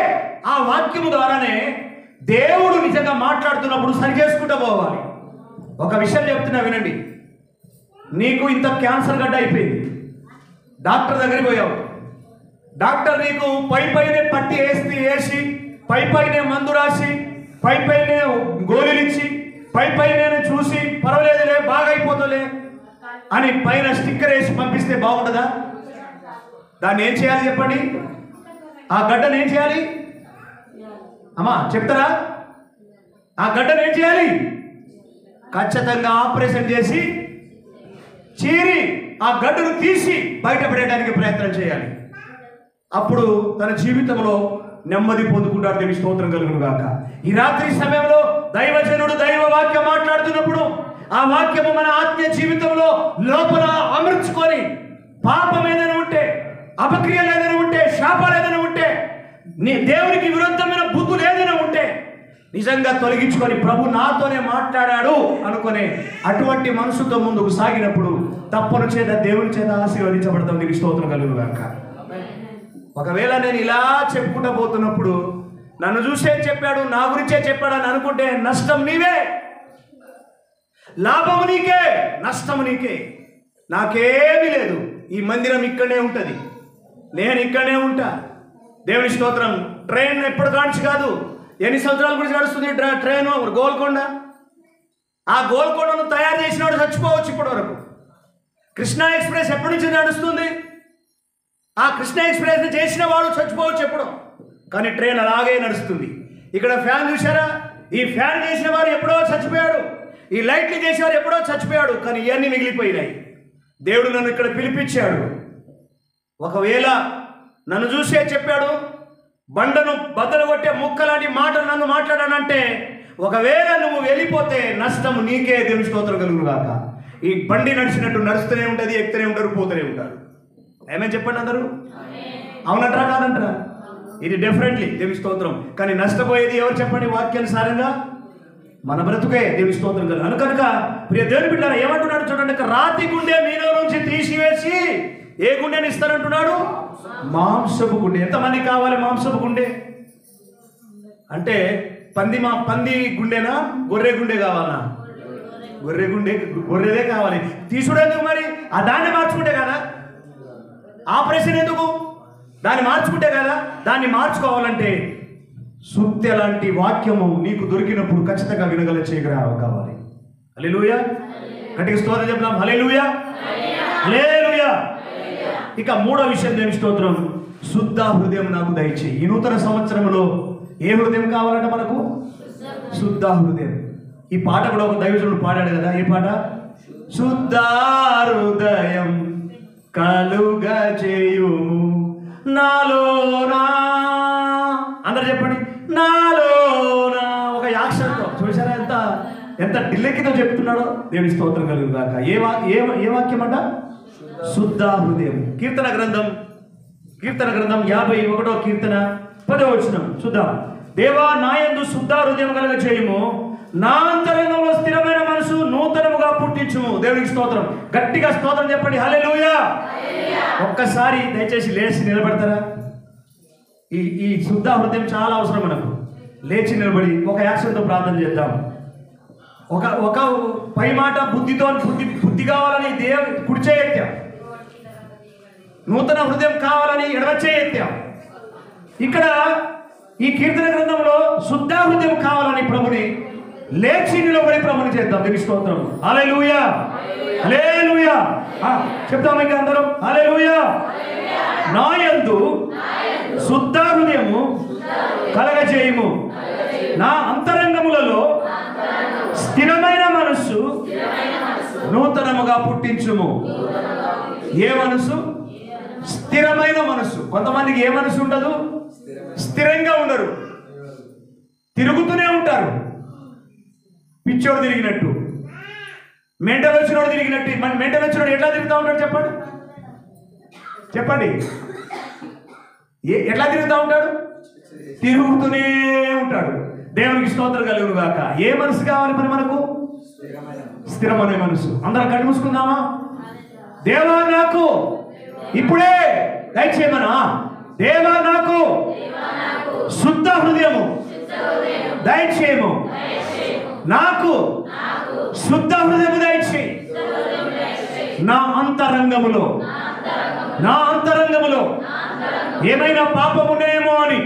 ఆ వాక్యము ద్వారానే దేవుడు నిజంగా మాట్లాడుతున్నప్పుడు సరి చేసుకుంటూ పోవాలి. ఒక విషయం చెప్తున్నా వినండి. నీకు ఇంత క్యాన్సర్ గడ్డ అయిపోయింది, డాక్టర్ దగ్గరికి పోయావు. డాక్టర్ నీకు పైనే పట్టి వేసి పైనే మందు రాసి పైనే గోళీలు ఇచ్చి పైనే చూసి పర్వాలేదులే బాగా అయిపోతులే అని పైన స్టిక్కర్ వేసి పంపిస్తే బాగుంటుందా? దాన్ని ఏం చేయాలి చెప్పండి? ఆ గడ్డను ఏం చేయాలి అమ్మా చెప్తారా? ఆ గడ్డను ఏం చేయాలి? ఖచ్చితంగా ఆపరేషన్ చేసి చీరి ఆ గడ్డను తీసి బయటపడేయడానికి ప్రయత్నం చేయాలి. అప్పుడు తన జీవితంలో నెమ్మది పొందుకుంటాడు. దేవుని స్తోత్రం కలుగును గాక. ఈ రాత్రి సమయంలో దైవజనుడు దైవ వాక్యం మాట్లాడుతున్నప్పుడు ఆ వాక్యము మన ఆత్మీయ జీవితంలో లోపల అమర్చుకొని పాపం ఏదైనా ఉంటే, అపక్రియలు ఏదైనా ఉంటే, శాపాలు ఏదైనా ఉంటే, నీ దేవునికి విరుద్ధమైన బుద్ధులు ఏదైనా ఉంటే నిజంగా తొలగించుకొని ప్రభు నాతోనే మాట్లాడాడు అనుకునే అటువంటి మనసుతో ముందుకు సాగినప్పుడు తప్పని చేత దేవుని చేత ఆశీర్వదించబడతాం. నీకు స్తోత్రం కలుగును గాక. ఒకవేళ నేను ఇలా చెప్పుకుంటూ పోతున్నప్పుడు నన్ను చూసే చెప్పాడు, నా గురించే చెప్పాడు అని అనుకుంటే నష్టం నీవే, లాభము నీకే, నష్టము నీకే. నాకేమీ లేదు. ఈ మందిరం ఇక్కడనే ఉంటుంది, నేను ఇక్కడనే ఉంటా. దేవుని స్తోత్రం. ట్రైన్ ఎప్పుడు కానించి కాదు, ఎన్ని సంవత్సరాల గురించి నడుస్తుంది ట్రైన్? గోల్కొండ. ఆ గోల్కొండను తయారు చేసినవాడు చచ్చిపోవచ్చు ఇప్పటి వరకు. కృష్ణా ఎక్స్ప్రెస్ ఎప్పటి నుంచి నడుస్తుంది? ఆ కృష్ణా ఎక్స్ప్రెస్ని చేసిన వాడు చచ్చిపోవచ్చు ఎప్పుడో, కానీ ట్రైన్ అలాగే నడుస్తుంది. ఇక్కడ ఫ్యాన్ చూసారా? ఈ ఫ్యాన్ చేసిన వారు ఎప్పుడో చచ్చిపోయాడు, ఈ లైట్లు చేసేవారు ఎప్పుడో చచ్చిపోయాడు, కానీ ఇవన్నీ మిగిలిపోయినాయి. దేవుడు నన్ను ఇక్కడ పిలిపించాడు. ఒకవేళ నన్ను చూసే చెప్పాడు, బండను బద్దలు కొట్టే ముక్కలాంటి మాట నన్ను మాట్లాడానంటే, ఒకవేళ నువ్వు వెళ్ళిపోతే నష్టం నీకే. దేవుని స్తోత్రం కలుగును గాక. ఈ బండి నడిచినట్టు నడుస్తూనే ఉంటుంది, ఎక్కుతూనే ఉంటారు, పోతూనే ఉంటారు. ఏమేమి చెప్పండి అందరూ? అవునంటారా కాదంటారా? ఇది డెఫినెట్లీ దేవుని స్తోత్రం. కానీ నష్టపోయేది ఎవరు చెప్పండి? వాక్యానుసారంగా మన బ్రతుకే. దేవుని స్తోత్రం కలుగు. కనుక ప్రియ దేవుని బిడ్డలారా ఏమంటున్నాడు చూడండి. రాతి గుండె మీలో నుంచి తీసివేసి ఏ గుండెని ఇస్తానంటున్నాడు? మాంసపు గుండె. ఎంతమంది కావాలి మాంసపు గుండె? అంటే పంది గుండెనా, గొర్రె గుండె కావాలనా? గొర్రెదే కావాలి. తీసుడేందుకు మరి? ఆ దాన్ని మార్చుకుంటే కదా. ఆపరేషన్ ఎందుకు? దాన్ని మార్చుకుంటే కదా. దాన్ని మార్చుకోవాలంటే సుత్య లాంటి వాక్యము నీకు దొరికినప్పుడు ఖచ్చితంగా వినగల చేయగల కావాలి. హల్లెలూయా. గట్టిగా స్తోత్రం చెప్తాం. హల్లెలూయా, హల్లెలూయా. ఇక మూడో విషయం దేవుని స్తోత్రం, శుద్ధ హృదయం నాకు దయచేయి. ఈ నూతన సంవత్సరంలో ఏ హృదయం కావాలంట మనకు? శుద్ధ హృదయం. ఈ పాట కూడా ఒక దైవజనుడు పాడాడు కదా, ఏ పాట? శుద్ధ హృదయం కలుగా చేయుము నాలోనా. అందరు చెప్పండి, నాలోనా. ఒక యాక్షన్తో చూసారా ఎంత డిల్లెక్కితో చెప్తున్నాడో. దేవుని స్తోత్రం కలుగు కాక. ఏ వాక్యం అంట? శుద్ధ హృదయం. కీర్తన గ్రంథం 51వ కీర్తన 10వ వచనం చూద్దాం. దేవా నా యందు శుద్ధ హృదయం కలుగ చేయుము, నా అంతరంగంలో స్థిరమైన మనసు నూతనముగా పుట్టించుము. దేవునికి స్తోత్రం. గట్టిగా స్తోత్రం చెప్పండి, హల్లెలూయా. ఒక్కసారి దయచేసి లేచి నిలబడతారా? ఈ శుద్ధ హృదయం చాలా అవసరం మనకు. లేచి నిలబడి ఒక యాక్షన్తో ప్రార్థన చేద్దాం. ఒక పై మాట బుద్ధి కావాలని కుడి చేయత్యం, నూతన హృదయం కావాలని ఎడమ చేయత్యం. ఇక్కడ ఈ కీర్తన గ్రంథంలో శుద్ధ హృదయం కావాలని ప్రభుని లేచి నిలబడి ప్రభుని చేద్దాం. దేవుని స్తోత్రం, హల్లెలూయా హల్లెలూయా. చెప్తాం ఇంకా అందరం, హల్లెలూయా. నా యందు శుద్ధ హృదయము కలగజేయుము, నా అంతరంగములలో స్థిరమైన మనస్సు నూతనముగా పుట్టించుము. ఏ మనసు? స్థిరమైన మనస్సు. కొంతమందికి ఏ మనసు ఉండదు? స్థిరంగా ఉండరు, తిరుగుతూనే ఉంటారు. పిచ్చోడు తిరిగినట్టు, మెంటల్ వచ్చినోడు తిరిగినట్టు. మెంటల్ వచ్చినోడు ఎట్లా తిరుగుతూ ఉంటాడు చెప్పండి? ఎట్లా తిరుగుతూ ఉంటాడు? తిరుగుతూనే ఉంటాడు. దేవునికి స్తోత్రం కలుగును గాక. ఏ మనసు కావాలి మరి మనకు? స్థిరమైన మనసు. అందరం కళ్ళు మూసుకుందామా? దేవా నాకు ఇప్పుడే దయచేయమనా. దేవా నాకు శుద్ధ హృదయము దయచేయము, నాకు శుద్ధ హృదయము దయచేయి. నా అంతరంగములో ఏమైనా పాపం ఉన్నదేమో అని,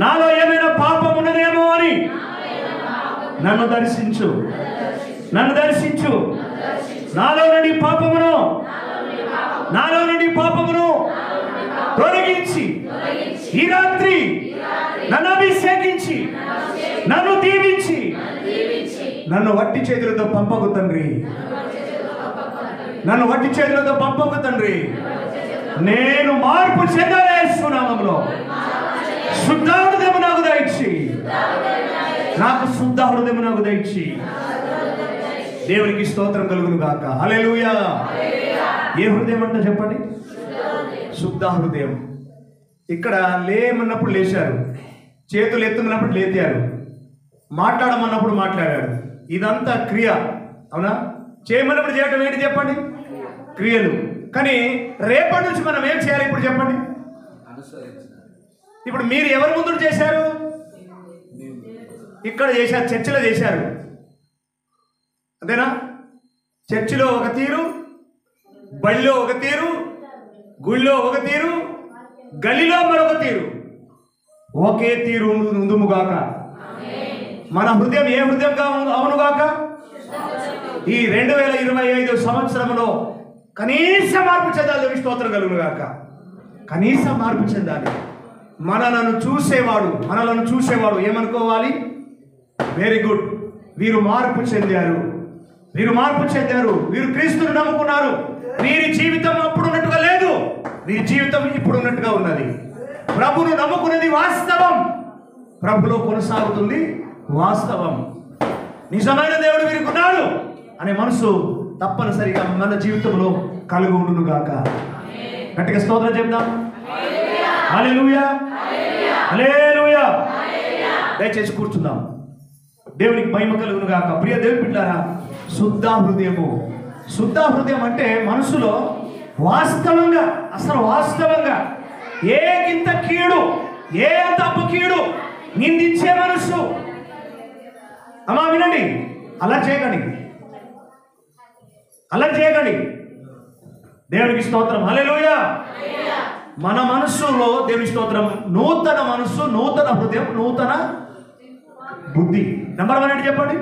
నాలో ఏమైనా పాపం ఉన్నదేమో అని నన్ను దర్శించు. నాలో నుండి పాపమును తొలగించి ఈ రాత్రి నన్ను అభిషేకించి నన్ను దీవించి నన్ను వట్టి చేతులతో పంపకు తండ్రి. నేను మార్పు చెందాలి యేసు నామములో. శుద్ధ హృదయం నాకు దయచేయి. దేవునికి స్తోత్రం కలుగును గాక. హల్లెలూయా. ఏ హృదయం అంటే చెప్పండి? శుద్ధ హృదయం. ఇక్కడ లేమన్నప్పుడు లేచారు, చేతులు ఎత్తున్నప్పుడు లేచారు, మాట్లాడమన్నప్పుడు మాట్లాడాడు. ఇదంతా క్రియ, అవునా? చేయమన్నప్పుడు చేయటం ఏంటి చెప్పండి? క్రియలు. కానీ రేపటి నుంచి మనం ఏం చేయాలి ఇప్పుడు చెప్పండి? ఇప్పుడు మీరు ఎవరి ముందు చేశారు? ఇక్కడ చేశారు, చర్చిలో చేశారు, అంతేనా? చర్చిలో ఒక తీరు, బడిలో ఒక తీరు, గుళ్ళో ఒక తీరు, గలిలో మరొక తీరు. ఒకే తీరు ఉందుముగాక. మన హృదయం ఏ హృదయంగా అవునుగాక. ఈ 2025 సంవత్సరంలో కనీస మార్పు చెందాలి. స్తోత్రం కలుగునుగాక. కనీస మార్పు చెందాలి. మనలను చూసేవాడు ఏమనుకోవాలి? వెరీ గుడ్, వీరు మార్పు చెందారు, వీరు క్రీస్తుని నమ్ముకున్నారు. వీరి జీవితం అప్పుడు ఉన్నట్టుగా లేదు, వీరి జీవితం ఇప్పుడు ఉన్నట్టుగా ఉన్నది. ప్రభును నమ్ముకున్నది వాస్తవం, ప్రభులో కొనసాగుతుంది వాస్తవం. నిజమైన దేవుడు వీరికి ఉన్నాడు అనే మనసు తప్పనిసరిగా మన జీవితంలో కలిగి ఉండును గాక. గట్టిగా స్తోత్రం చెప్దాం. హల్లెలూయా హల్లెలూయా. దయచేసి కూర్చుందాం. దేవునికి మహిమ కలుగును గాక. ప్రియ దేవుని బిడ్డలారా, శుద్ధ హృదయం అంటే మనసులో వాస్తవంగా, అసలు వాస్తవంగా ఏ ఇంత కీడు, ఏ అంత అపకీడు నిందించే మనసు. అమ్మా వినండి, అలా చేయకండి. దేవునికి స్తోత్రం. హల్లెలూయా. మన మనస్సులో దేవుని స్తోత్రం నూతన మనస్సు, నూతన హృదయం, నూతన బుద్ధి. నెంబర్ 1 ఏంటి చెప్పండి?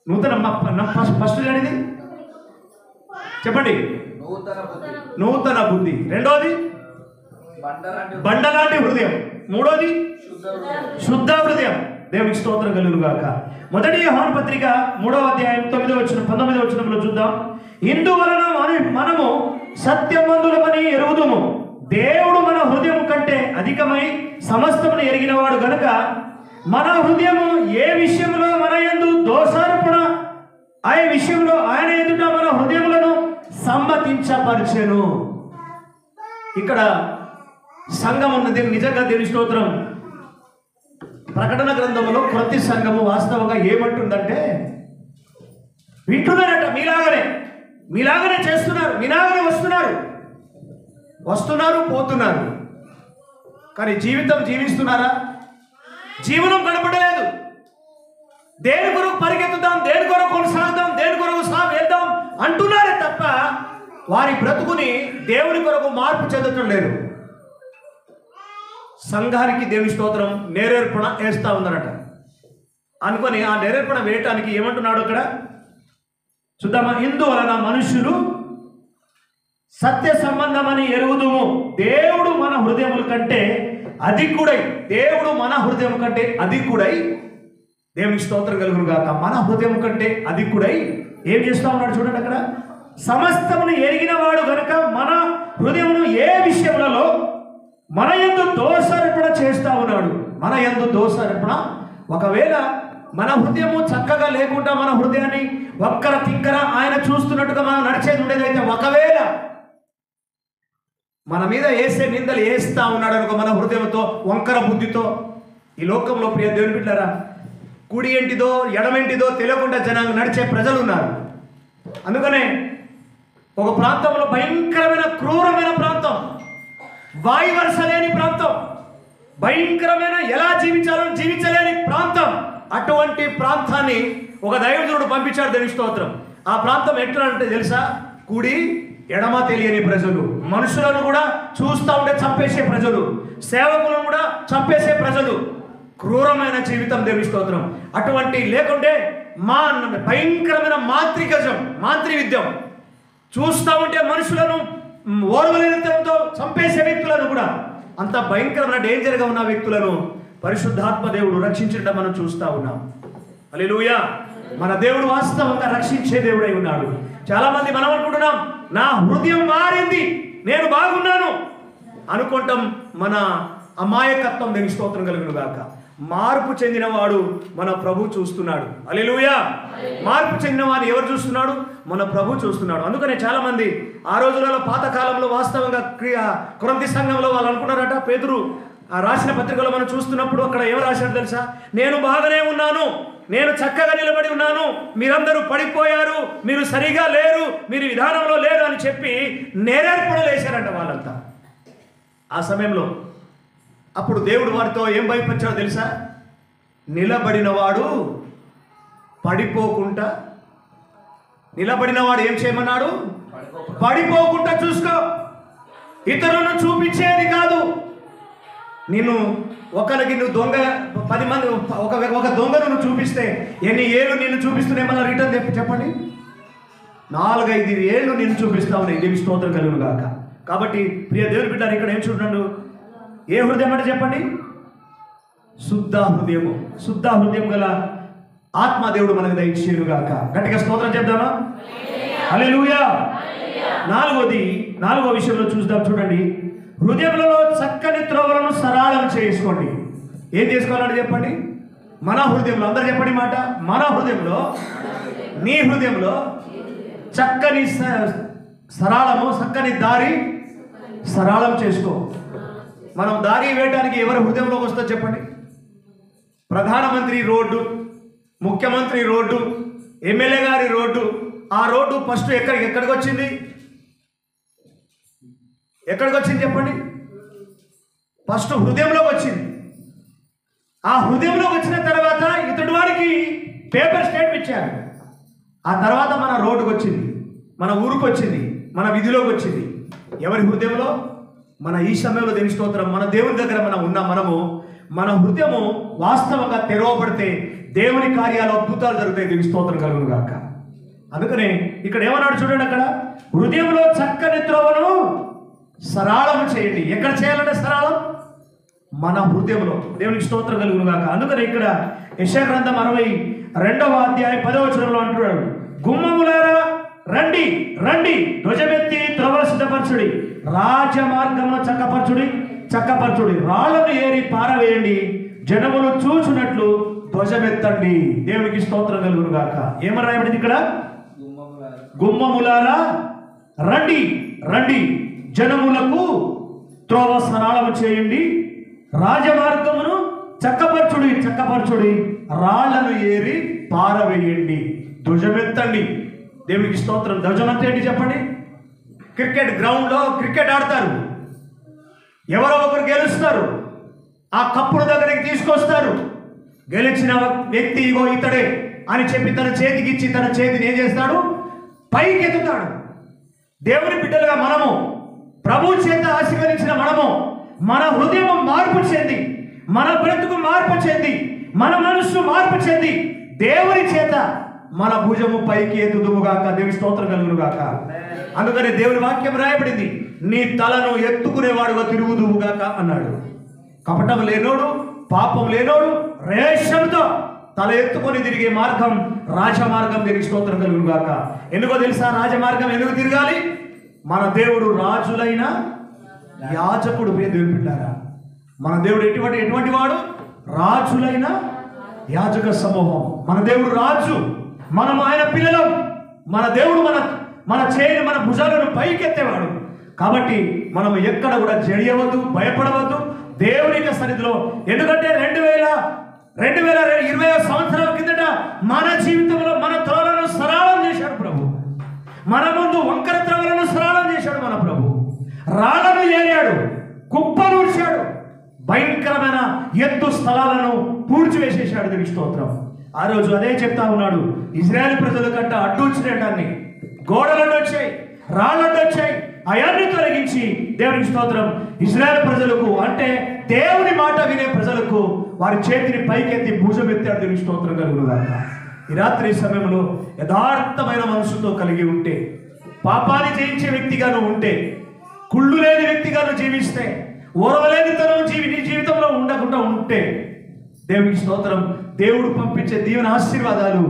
నూతన. ఫస్ట్ అనేది చెప్పండి. నూతన బుద్ధి. రెండోది బండలాంటి హృదయం. మూడోది శుద్ధ హృదయం. దేవునికి స్తోత్రం కలుగును గాక. మొదటి యోహాను పత్రిక 3వ అధ్యాయం 9వ వచనం 19వ వచనంలో చూద్దాం. ఇందువలన మనము సత్యమందులమని ఎరుగుదుము, దేవుడు మన హృదయం కంటే అధికమై సమస్తమును ఎరిగినవాడు గనుక మన హృదయము ఏ విషయంలో మన యందు దోషారోపణ అనే విషయంలో ఆయన ఎదుట మన హృదయములను సమ్మతించపరచెను. ఇక్కడ సంఘం ఉన్నది. నిజంగా దేవుని స్తోత్రం. ప్రకటన గ్రంథంలో ప్రతి సంఘము వాస్తవంగా ఏమంటుందంటే, వింటున్నారట, మీలాగనే చేస్తున్నారు, మీలాగనే వస్తున్నారు పోతున్నారు, కానీ జీవితం జీవిస్తున్నారా? జీవనం కనపడలేదు. దేని కొరకు పరిగెత్తుదాం, దేని కొరకు కొనసాగుదాం, దేని కొరకు వెళ్దాం అంటున్నారే తప్ప వారి బ్రతుకుని దేవుని కొరకు మార్పు చెందటం లేదు. సంఘానికి దేవుని స్తోత్రం నేరేర్పణ వేస్తా ఉన్నారట అనుకొని ఆ నేరేర్పణ వేయటానికి ఏమంటున్నాడు అక్కడ చూద్దామా. ఇందువలన మనుషులు సత్య సంబంధమని ఎరుగుదుము, దేవుడు మన హృదయముల కంటే అధికుడై, దేవుడు మన హృదయం కంటే అధికుడై, దేవునికి స్తోత్రం కలుగును గాక. మన హృదయం కంటే అధికుడై ఏం చేస్తా ఉన్నాడు చూడండి అక్కడ. సమస్తమును ఎరిగిన వాడు గనుక మన హృదయమును ఏ విషయములలో మన యందు దోషారోపణ చేస్తా ఉన్నాడు. మన యందు దోషారోపణ, ఒకవేళ మన హృదయము చక్కగా లేకుండా మన హృదయాన్ని ఒక్కర తిక్కర ఆయన చూస్తున్నట్టుగా మనం నడిచేది ఉండేదైతే, ఒకవేళ మన మీద వేసే నిందలు వేస్తా ఉన్నాడు అనుకో మన హృదయంతో, వంకర బుద్ధితో. ఈ లోకంలో ప్రియ దేవుని బిడ్డలారా, కుడి ఏంటిదో ఎడమేంటిదో తెలియకుండా జనాలు నడిచే ప్రజలు ఉన్నారు. అందుకనే ఒక ప్రాంతంలో భయంకరమైన క్రూరమైన ప్రాంతం, వాయు వరుస లేని ప్రాంతం, భయంకరమైన ఎలా జీవించాలని జీవించలేని ప్రాంతం. అటువంటి ప్రాంతాన్ని ఒక దైవజనుడు పంపించాడు. దేవుని స్తోత్రం. ఆ ప్రాంతం ఎట్లా అంటే తెలుసా, కుడి ఎడమ తెలియని ప్రజలు, మనుషులను కూడా చూస్తూ ఉంటే చంపేసే ప్రజలు, సేవకులను కూడా చంపేసే ప్రజలు, క్రూరమైన జీవితం. దేవుని స్తోత్రం. అటువంటి లేకుంటే భయంకరమైన మాంత్రివిద్యం, చూస్తూ ఉంటే మనుషులను ఓర్వలేనితనంతో చంపేసే వ్యక్తులను కూడా, అంత భయంకరమైన డేంజర్గా ఉన్న వ్యక్తులను పరిశుద్ధాత్మ దేవుడు రక్షించడం మనం చూస్తూ ఉన్నాం. హల్లెలూయా. మన దేవుడు వాస్తవంగా రక్షించే దేవుడై ఉన్నాడు. చాలా మంది మనం అనుకుంటున్నాం, నా హృదయం మారింది, నేను బాగున్నాను అనుకుంటాం. మన అమాయకత్వం. దేవుని స్తోత్రం కలుగును గాక. మార్పు చెందినవాడు మన ప్రభు చూస్తున్నాడు. హల్లెలూయా. మార్పు చెందిన వాడిని ఎవరు చూస్తున్నాడు? మన ప్రభు చూస్తున్నాడు. అందుకనే చాలా మంది ఆ రోజులలో పాతకాలంలో వాస్తవంగా కొరింథీ సంఘంలో వాళ్ళు అనుకున్నారట, పేతురు రాసిన పత్రికలో మనం చూస్తున్నప్పుడు అక్కడ ఏం రాశాడు తెలుసా, నేను బాగానే ఉన్నాను, నేను చక్కగా నిలబడి ఉన్నాను, మీరందరూ పడిపోయారు, మీరు సరిగా లేరు, మీరు విధానంలో లేరు అని చెప్పి నేరేర్పణలు వేశారంట వాళ్ళంతా ఆ సమయంలో. అప్పుడు దేవుడు వారితో ఏం భయపరిచాడో తెలుసా, నిలబడినవాడు పడిపోకుండా, నిలబడినవాడు ఏం చేయమన్నాడు, పడిపోకుండా చూసుకో, ఇతరులను చూపించేది కాదు. నిన్ను ఒకరికి నువ్వు దొంగ 10 మంది ఒక దొంగను నువ్వు చూపిస్తే ఎన్ని ఏళ్ళు నిన్ను చూపిస్తూనే మళ్ళీ రిటర్న్ చెప్పండి, 4-5 ఏళ్ళు నిన్ను చూపిస్తా ఉన్నాయి. దేవి స్తోత్రం కలుగును గాక. కాబట్టి ప్రియ దేవుని బిడ్డ ఇక్కడ ఏం చూడండు, ఏ హృదయం అంటే చెప్పండి, శుద్ధ హృదయము. శుద్ధ హృదయం గల ఆత్మదేవుడు మనకు దయచేయును గాక. గట్టిగా స్తోత్రం చెప్దామా. హల్లెలూయా. నాలుగో విషయంలో చూద్దాం. చూడండి, హృదయంలో చక్కని త్రోవలను సరళం చేసుకోండి. ఏం చేసుకోవాలంటే చెప్పండి, మన హృదయంలో, అందరు చెప్పండి మాట, మన హృదయంలో, నీ హృదయంలో చక్కని చక్కని దారి సరళం చేసుకో. మనం దారి వేయడానికి ఎవరి హృదయంలోకి వస్తుందో చెప్పండి. ప్రధానమంత్రి రోడ్డు, ముఖ్యమంత్రి రోడ్డు, ఎమ్మెల్యే గారి రోడ్డు, ఆ రోడ్డు ఫస్ట్ ఎక్కడికి వచ్చింది? ఎక్కడికి వచ్చింది చెప్పండి? ఫస్ట్ హృదయంలోకి వచ్చింది. ఆ హృదయంలోకి వచ్చిన తర్వాత ఇతడి వారికి పేపర్ స్టేట్ ఇచ్చారు. ఆ తర్వాత మన రోడ్డుకు వచ్చింది, మన ఊరికి వచ్చింది, మన విధిలోకి వచ్చింది. ఎవరి హృదయంలో? మన ఈ సమయంలో దేవుని స్తోత్రం, మన దేవుని దగ్గర మనము మన హృదయము వాస్తవంగా తెరవబడితే దేవుని కార్యాలు అద్భుతాలు జరుగుతాయి. దేవుని స్తోత్రం కలుగును గాక. అందుకని ఇక్కడ ఏమన్నాడు చూడండి, అక్కడ హృదయంలో చక్కని త్రోవను సరళము చేయండి. ఎక్కడ చేయాలంటే సరళం? మన హృదయంలో. దేవునికి స్తోత్రం కలుగును గాక. అందుకని ఇక్కడ యెషయా గ్రంథం 62వ అధ్యాయం 10వ వచనంలో అంటున్నాడు, గుమ్మములారా రండి రండి, ధ్వజమెత్తి త్రోవలు సిద్ధపరచుడి, రాజమార్గమును చక్కపరచుడి, రాళ్లను ఏరి పారవేయండి, జనములు చూచున్నట్లు ధ్వజమెత్తండి. దేవునికి స్తోత్రం కలుగును గాక. ఏమని రాయబడింది ఇక్కడ? గుమ్మములారా రండి రండి, జనములకు త్రోవ సరళము చేయండి, రాజమార్గమును చక్కపరచుడి, రాళ్లను ఏరి పారవేయండి, ధ్వజమెత్తండి. దేవునికి స్తోత్రం. ధ్వజం అంటే ఏంటి చెప్పండి? క్రికెట్ గ్రౌండ్లో క్రికెట్ ఆడతారు, ఎవరో ఒకరు గెలుస్తారు, ఆ కప్పుల దగ్గరికి తీసుకొస్తారు, గెలిచిన వ్యక్తి ఇగో ఇతడే అని చెప్పి తన చేతికి ఇచ్చి తన చేతిని ఏం చేస్తాడు? పైకి ఎత్తుతాడు. దేవుని బిడ్డలుగా మనము, ప్రభు చేత ఆశీర్వదించిన మనము, మన హృదయం మార్పు చెంది, మన బ్రతుకు మార్పు చెంది, మన మనస్సు మార్పు చెంది, దేవుని చేత మన భుజము పైకి ఎత్తుదువుగాక. దేవుని స్తోత్రం కలుగునుగాక. అందుకని దేవుని వాక్యం రాయబడింది, నీ తలను ఎత్తుకునేవాడుగా తిరుగుదువుగాక అన్నాడు. కపటం లేనోడు, పాపం లేనోడు రేషంతో తల ఎత్తుకొని తిరిగే మార్గం రాజమార్గం. దేవుని స్తోత్రం కలుగునుగాక. ఎందుకో తెలుసా? రాజమార్గం ఎందుకు తిరగాలి? మన దేవుడు రాజులైన యాజకుడు. దేవుని బిడ్డారా, మన దేవుడు ఎటువంటి వాడు? రాజులైన యాజక సమూహం. మన దేవుడు రాజు, మనం ఆయన పిల్లలం. మన దేవుడు మన చేయి, మన భుజాలను పైకెత్తేవాడు. కాబట్టి మనం ఎక్కడ కూడా జడియవద్దు, భయపడవద్దు దేవుని యొక్క సన్నిధిలో. ఎందుకంటే 2020 సంవత్సరాల కిందట మన జీవితంలో మన త్రోవలను సరళం చేశాడు ప్రభు. మన ముందు వంకర త్రోవలను సరళం చేశాడు మన ప్రభు. రాళ్లను ఏరాడు, కుప్పనూర్చాడు, భయంకరమైన ఎత్తు స్థలాలను పూడ్చివేసేశాడు. దేవుని స్తోత్రం. ఆ రోజు అదే చెప్తా ఉన్నాడు, ఇజ్రాయేల్ ప్రజల కంట అడ్డు వచ్చినటాన్ని, గోడలను వచ్చాయి, రాళ్ళను వచ్చాయి, అవన్నీ తొలగించి దేవునికి స్తోత్రం ఇజ్రాయేల్ ప్రజలకు, అంటే దేవుని మాట వినే ప్రజలకు వారి చేతిని పైకెత్తి భుజం ఎత్తాడు. దేవునికి స్తోత్రం కలుగునుగాక. ఈ రాత్రి సమయంలో యథార్థమైన మనసుతో కలిగి ఉంటే, పాపాన్ని జయించే వ్యక్తిగా నువ్వు ఉంటే, కుళ్ళు లేని వ్యక్తిగా నువ్వు జీవిస్తే, ఓర్వలేనితనం నీ జీవితంలో ఉండకుండా ఉంటే, దేవునికి స్తోత్రం, దేవుడు పంపించే దీవెన ఆశీర్వాదాలు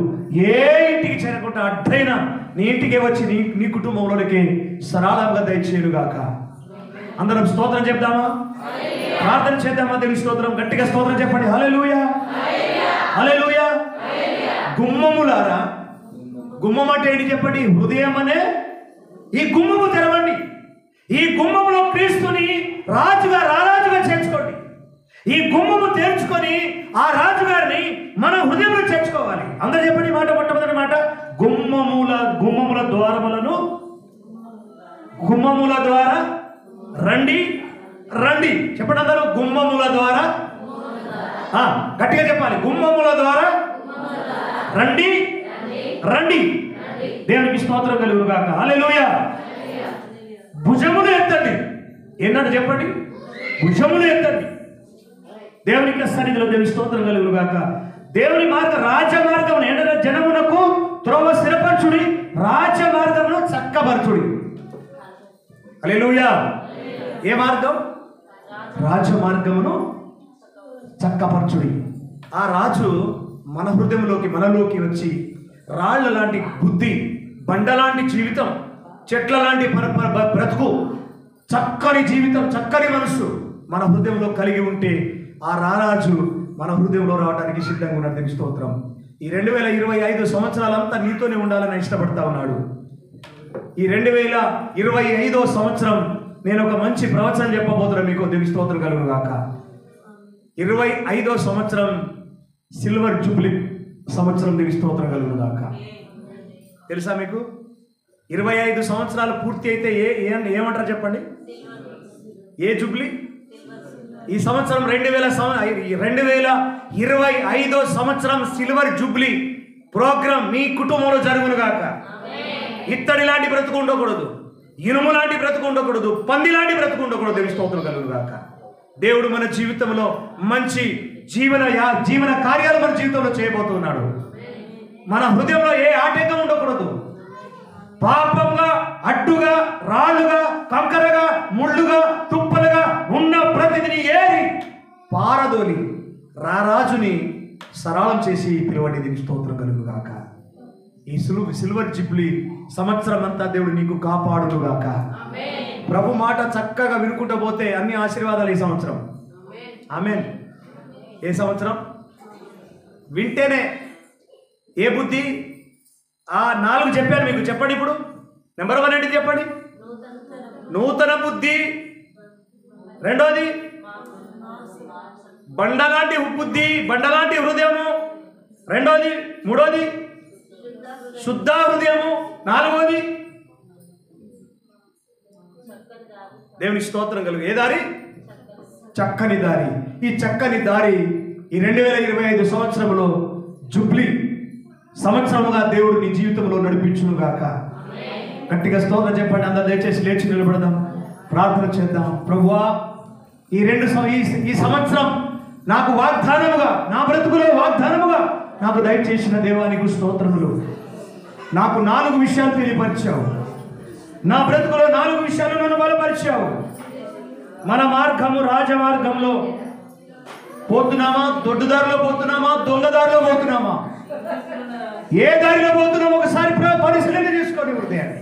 ఏ ఇంటికి చేరకుండా అడ్డైనా నీ ఇంటికి వచ్చి నీ కుటుంబంలోనికి సరళంగా దయచేయుగాక. అందరం స్తోత్రం చెప్దామా? ప్రార్థన చేద్దామా? దేవుని స్తోత్రం. గట్టిగా స్తోత్రం చెప్పండి. హల్లెలూయా, హల్లెలూయా. గుమ్మములారా, గుమ్మం అంటే ఏంటి చెప్పండి? హృదయం అనే ఈ గుమ్మము తెరవండి. ఈ గుమ్మములో క్రీస్తుని రారాజుగా చేర్చుకోండి. ఈ గుమ్మము తెరుచుకొని ఆ రాజుగారిని మన హృదయంలో చేర్చుకోవాలి. అందరూ చెప్పండి మాట, మొట్టమొదటి మాట, గుమ్మముల ద్వారా రండి రండి. చెప్పండి అందరూ, గుమ్మముల ద్వారా. గట్టిగా చెప్పాలి, గుమ్మముల ద్వారా రండి రండి. దేవునికి స్తోత్రం కలుగునుగాక. హల్లెలూయా. భుజములు ఎత్తండి. ఎన్నాడు చెప్పండి? భుజములు ఎత్తండి. దేవునికి సన్నిధిలో దేవుని స్తోత్రం కలుగునుగాక. దేవుని రాజమార్గం ఎండన జనమునకు త్రోవ స్థిరపరచుడి, రాజమార్గమును చక్కపరచుడి. హల్లెలూయా. ఏ మార్గం? రాజమార్గమును చక్కపరచుడి. ఆ రాజు మన హృదయంలోకి, మనలోకి వచ్చి రాళ్ల లాంటి బుద్ధి, బండ లాంటి జీవితం, చెట్ల లాంటి బ్రతుకు, చక్కని జీవితం, చక్కని మనస్సు మన హృదయంలో కలిగి ఉంటే ఆ రారాజు మన హృదయంలో రావడానికి సిద్ధంగా ఉన్నాడు. స్తోత్రం. ఈ 2025 సంవత్సరాలంతా నీతోనే ఉండాలని ఇష్టపడతా ఉన్నాడు. ఈ 2025 సంవత్సరం నేను ఒక మంచి ప్రవచనం చెప్పబోతున్నాను మీకు. దేవుని స్తోత్రం కలుగునుగాక. 25వ సంవత్సరం సిల్వర్ జూబ్లీ సంవత్సరం. దేవుని స్తోత్రం కలుగునుగాక. తెలుసా మీకు? 25 సంవత్సరాలు పూర్తి అయితే ఏమంటారు చెప్పండి? ఏ జూబ్లీ? ఈ సంవత్సరం 2025 సంవత్సరం సిల్వర్ జూబ్లీ ప్రోగ్రాం మీ కుటుంబంలో జరుగునుగాక. ఇత్తడి లాంటి బ్రతుకు ఉండకూడదు, ఇనుము లాంటి బ్రతుకు ఉండకూడదు, పంది లాంటి బ్రతుకు ఉండకూడదు. దేవుని స్తోత్రం కలుగునుగాక. దేవుడు మన జీవితంలో మంచి జీవన కార్యాలు మన జీవితంలో చేయబోతున్నాడు. మన హృదయంలో ఏ ఆటంకం ఉండకూడదు. పాపంగా, అడ్డుగా, రాళ్ళుగా, కంకరగా, ముళ్ళుగా, తుప్పలుగా ఉన్న ప్రతిదిని ఏరి పారదోలి రారాజుని సరళం చేసి పిలువడి. దీనికి స్తోత్రం కలుగుగాక. ఈ సిల్వర్ జూబ్లీ సంవత్సరం అంతా దేవుడు నీకు కాపాడునుగాక. ప్రభు మాట చక్కగా వినుకుంటూ పోతే అన్ని ఆశీర్వాదాలు ఈ సంవత్సరం. ఆమేన్. ఏ సంవత్సరం వింటేనే ఏ బుద్ధి? ఆ 4 చెప్పాను మీకు. చెప్పండి ఇప్పుడు. నెంబర్ 1 ఏంటి చెప్పండి? నూతన బుద్ధి. రెండోది బండలాంటి బుద్ధి, బండలాంటి హృదయము. రెండోది. మూడోది శుద్ధ హృదయము. నాలుగోది దేవుని స్తోత్రం కలుగు. ఏ దారి? చక్కని దారి. ఈ చక్కని దారి ఈ 2025 సంవత్సరంలో జూబ్లీ సంవత్సరముగా దేవుడు నీ జీవితంలో నడిపించును గాక. గట్టిగా స్తోత్రం చెప్పండి. అందరూ దయచేసి లేచి నిలబడదాం, ప్రార్థన చేద్దాం. ప్రభువా, ఈ సంవత్సరం నాకు వాగ్దానముగా, నా బ్రతుకులో వాగ్దానముగా నాకు దయచేసిన దేవానికి స్తోత్రములు. నాకు 4 విషయాలు తెలియపరిచావు. నా బ్రతుకులో 4 విషయాలు నన్ను బలపరిచావు. మన మార్గము రాజమార్గంలో పోతున్నామా? దొడ్డుదారిలో పోతున్నామా? దొంగదారిలో పోతున్నామా? ఏ దారిలో పోతున్నామో ఒకసారి పరిశీలన చేసుకోండి హృదయాన్ని.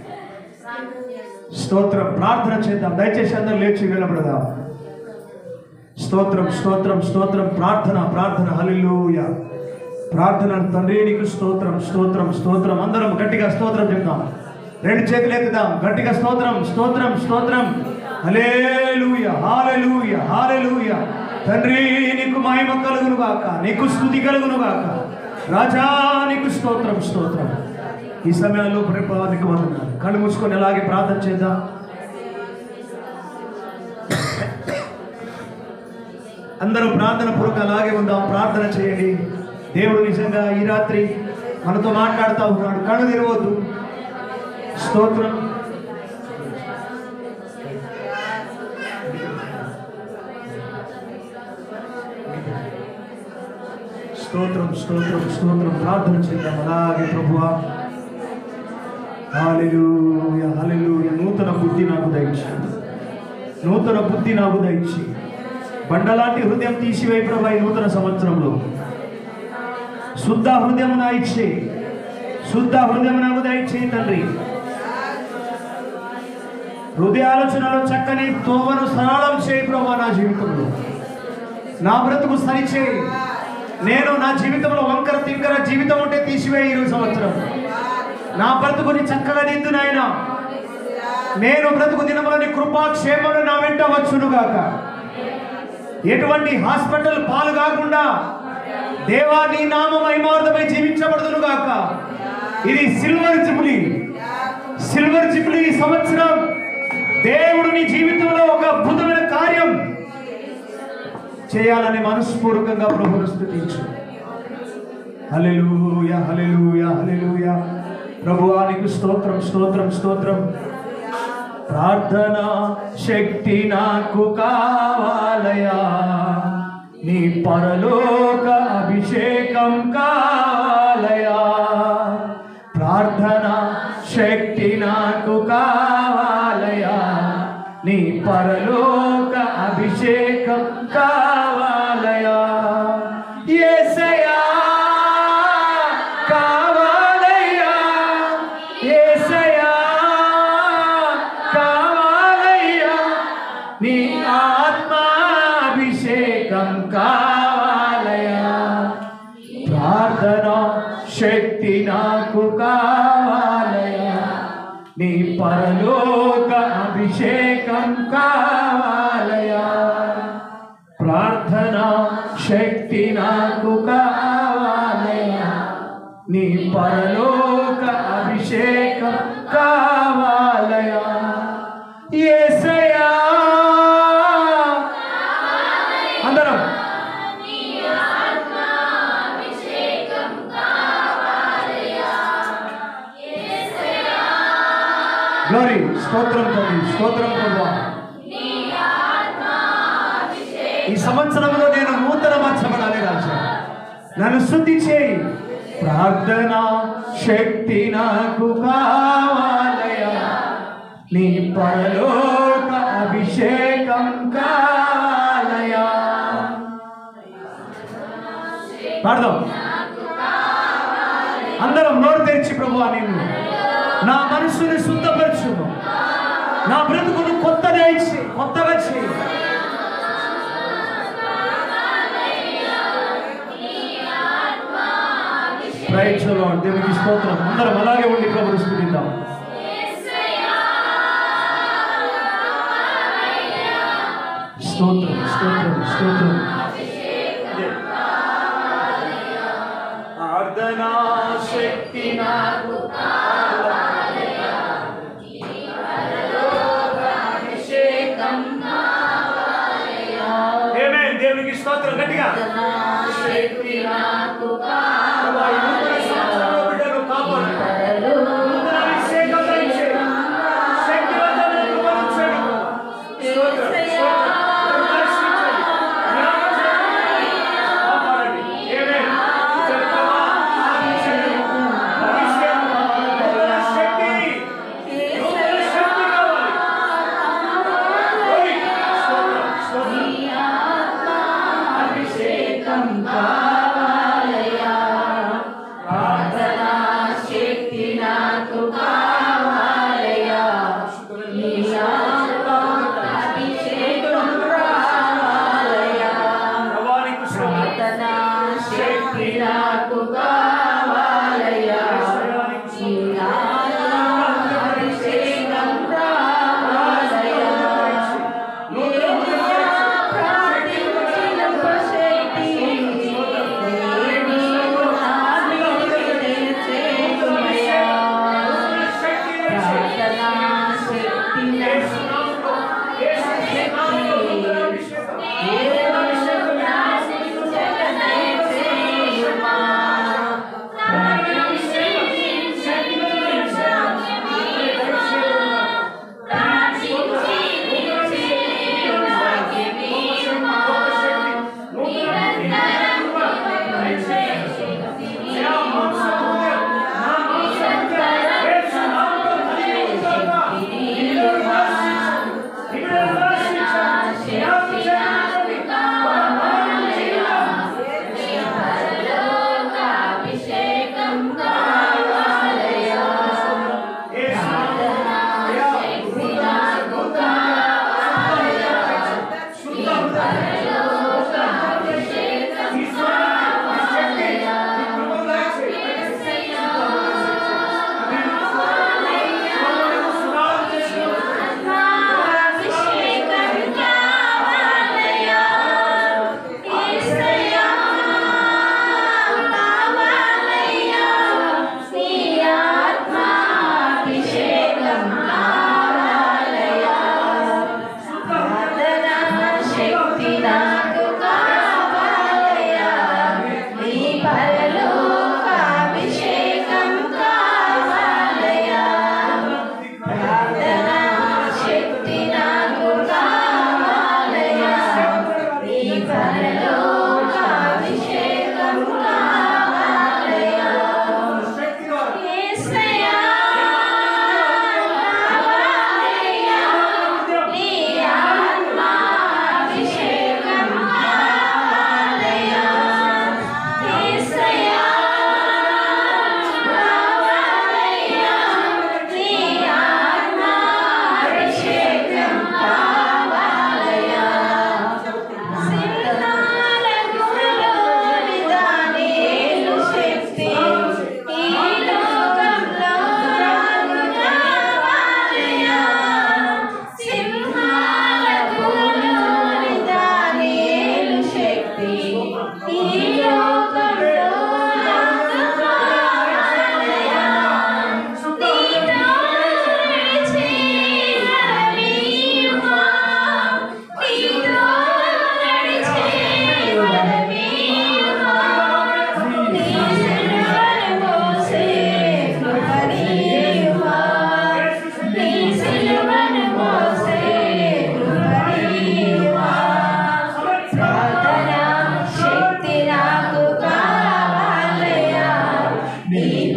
స్తోత్రం. ప్రార్థన చేద్దాం. దయచేసి అందరూ లేచి నిలబడదాం. స్తోత్రం, స్తోత్రం, స్తోత్రం. ప్రార్థన, ప్రార్థన. హల్లెలూయా. ప్రార్థన. తండ్రి నీకు స్తోత్రం, స్తోత్రం, స్తోత్రం. అందరం గట్టిగా స్తోత్రం చెప్దాం. 2 చేతులు ఎత్తుదాం. గట్టిగా స్తోత్రం, స్తోత్రం, స్తోత్రం. హల్లెలూయా, హల్లెలూయా, హల్లెలూయా. తండ్రి నీకు మహిమ కలుగును గాక, నీకు స్తుతి కలుగును గాక. రాజా నీకు స్తోత్రం, స్తోత్రం. ఈ సమయంలో ప్రభువానికి వందనాలు. కళ్ళు మూసుకొని అలాగే ప్రార్థన చేద్దాం. అందరూ ప్రార్థన పూర్వక అలాగే ఉందాం. ప్రార్థన చేయండి. దేవుడు నిజంగా ఈ రాత్రి మనతో మాట్లాడుతూ ఉన్నాడు. కళ్ళు తెరవద్దు. స్తోత్రం. స్తోత్రం, స్తోత్రం, స్తోత్రం. ప్రార్థన చేద్దాం అలాగే. ప్రభువా, హల్లెలూయా, హల్లెలూయా. నూతన బుద్ధి నాకు దయచి, నూతన బుద్ధి నాకు దయచి. బండలాంటి హృదయం తీసివేయి ప్రభా. ఈ నూతన సంవత్సరంలో శుద్ధ హృదయం నా ఇచ్చే, శుద్ధ హృదయం నాకు దయచేయి తండ్రి. హృదయ ఆలోచనలో చక్కని తోవను సరళం చేయి ప్రభా. నా జీవితంలో నా బ్రతుకు సరిచేయి. నేను నా జీవితంలో వంకర తింకర జీవితం ఉంటే తీసివేయి ఈ సంవత్సరం. నా బ్రతుకుని చక్కగా దిద్దు నాయన. నేను బ్రతుకు దినములని కృపాక్షేమను నా వెంట వచ్చునుగాక. ఎటువంటి హాస్పిటల్ పాలు కాకుండా దేవా నీ నామ మహిమార్థమై జీవించబడుదునుగాక. ఇది సిల్వర్ జూబ్లీ, సిల్వర్ జూబ్లీ సంవత్సరం. దేవుడు నీ జీవితంలో ఒక అద్భుతమైన కార్యం చేయాలని మనస్పూర్వకంగా ప్రభువును స్తుతించు. హల్లెలూయా, హల్లెలూయా, హల్లెలూయా. ప్రభువా నీకు స్తోత్రం, స్తోత్రం, స్తోత్రం. ప్రార్థన శక్తి నాకు కావాలయా, నీ పరలోక అభిషేకం కావాలయా. ప్రార్థన శక్తి నాకు కావాలయా, నీ పరలోక అభిషేకం కావాలయా. యేసయ్యా కావాలయ్యా, యేసయ్యా కావాలయ్యా, నీ ఆత్మాభిషేకం కావాలయ్యా. ప్రార్థన శక్తి నాకు కావాలయ్యా, నీ పరలోక అభిషేకం కావాలయా. ప్రార్థన శక్తి నాకు కావాలయా, నీ పరలోక అభిషేకం కావాలయా. యేసయ్యా అందరం గ్లోరీ. స్తోత్రం తండ్రి, స్తోత్రం ప్రభువా. ఈ సంవత్సరంలో నేను నూతన మార్చబడాలి రాజా. నన్ను శుద్ధి చేయి. ప్రార్థన శక్తి నాకు కావాలయా, నీ పరలోక అభిషేకం కావాలయా. పాడదాం అందరం నోరు తెరిచి, ప్రభువా నిన్ను నా మనసుని శుద్ధపరచును, నా బ్రతుకును కొత్తగా చేయి. Praise the Lord. దేవునికి స్తోత్రం. అందరం అలాగే ఉండి ప్రభువుని స్తుతిద్దాం. స్తోత్రం స్తోత్రం స్తోత్రం. ప్రార్థనా శక్తి నాకు కావాలయా, అభిషేకం కావాలయా. ఆమేన్. దేవునికి స్తోత్రం. గట్టిగా శక్తి నాకు కావాలయా, బిడ్డలు కాపాడు, అభిషేకం దయచేయి, శక్తివంతమైన కృపను స్తోత్రం.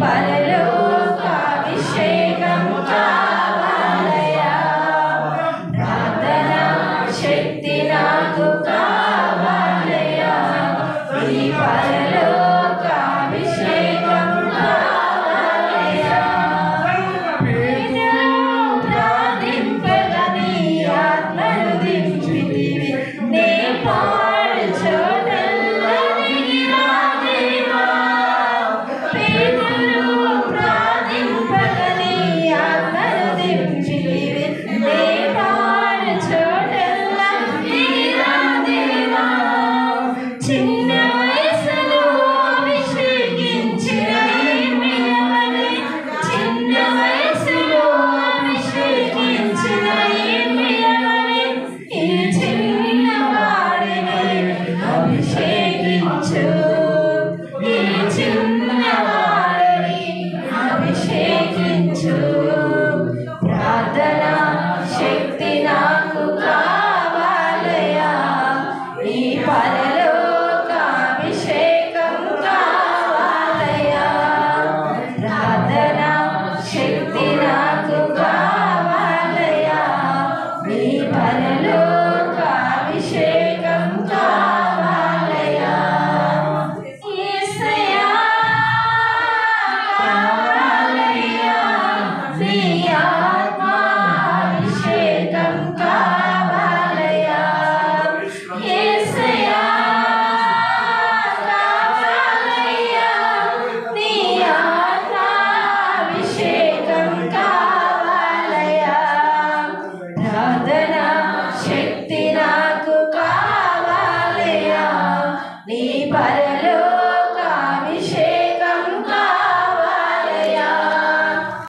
పరదేశి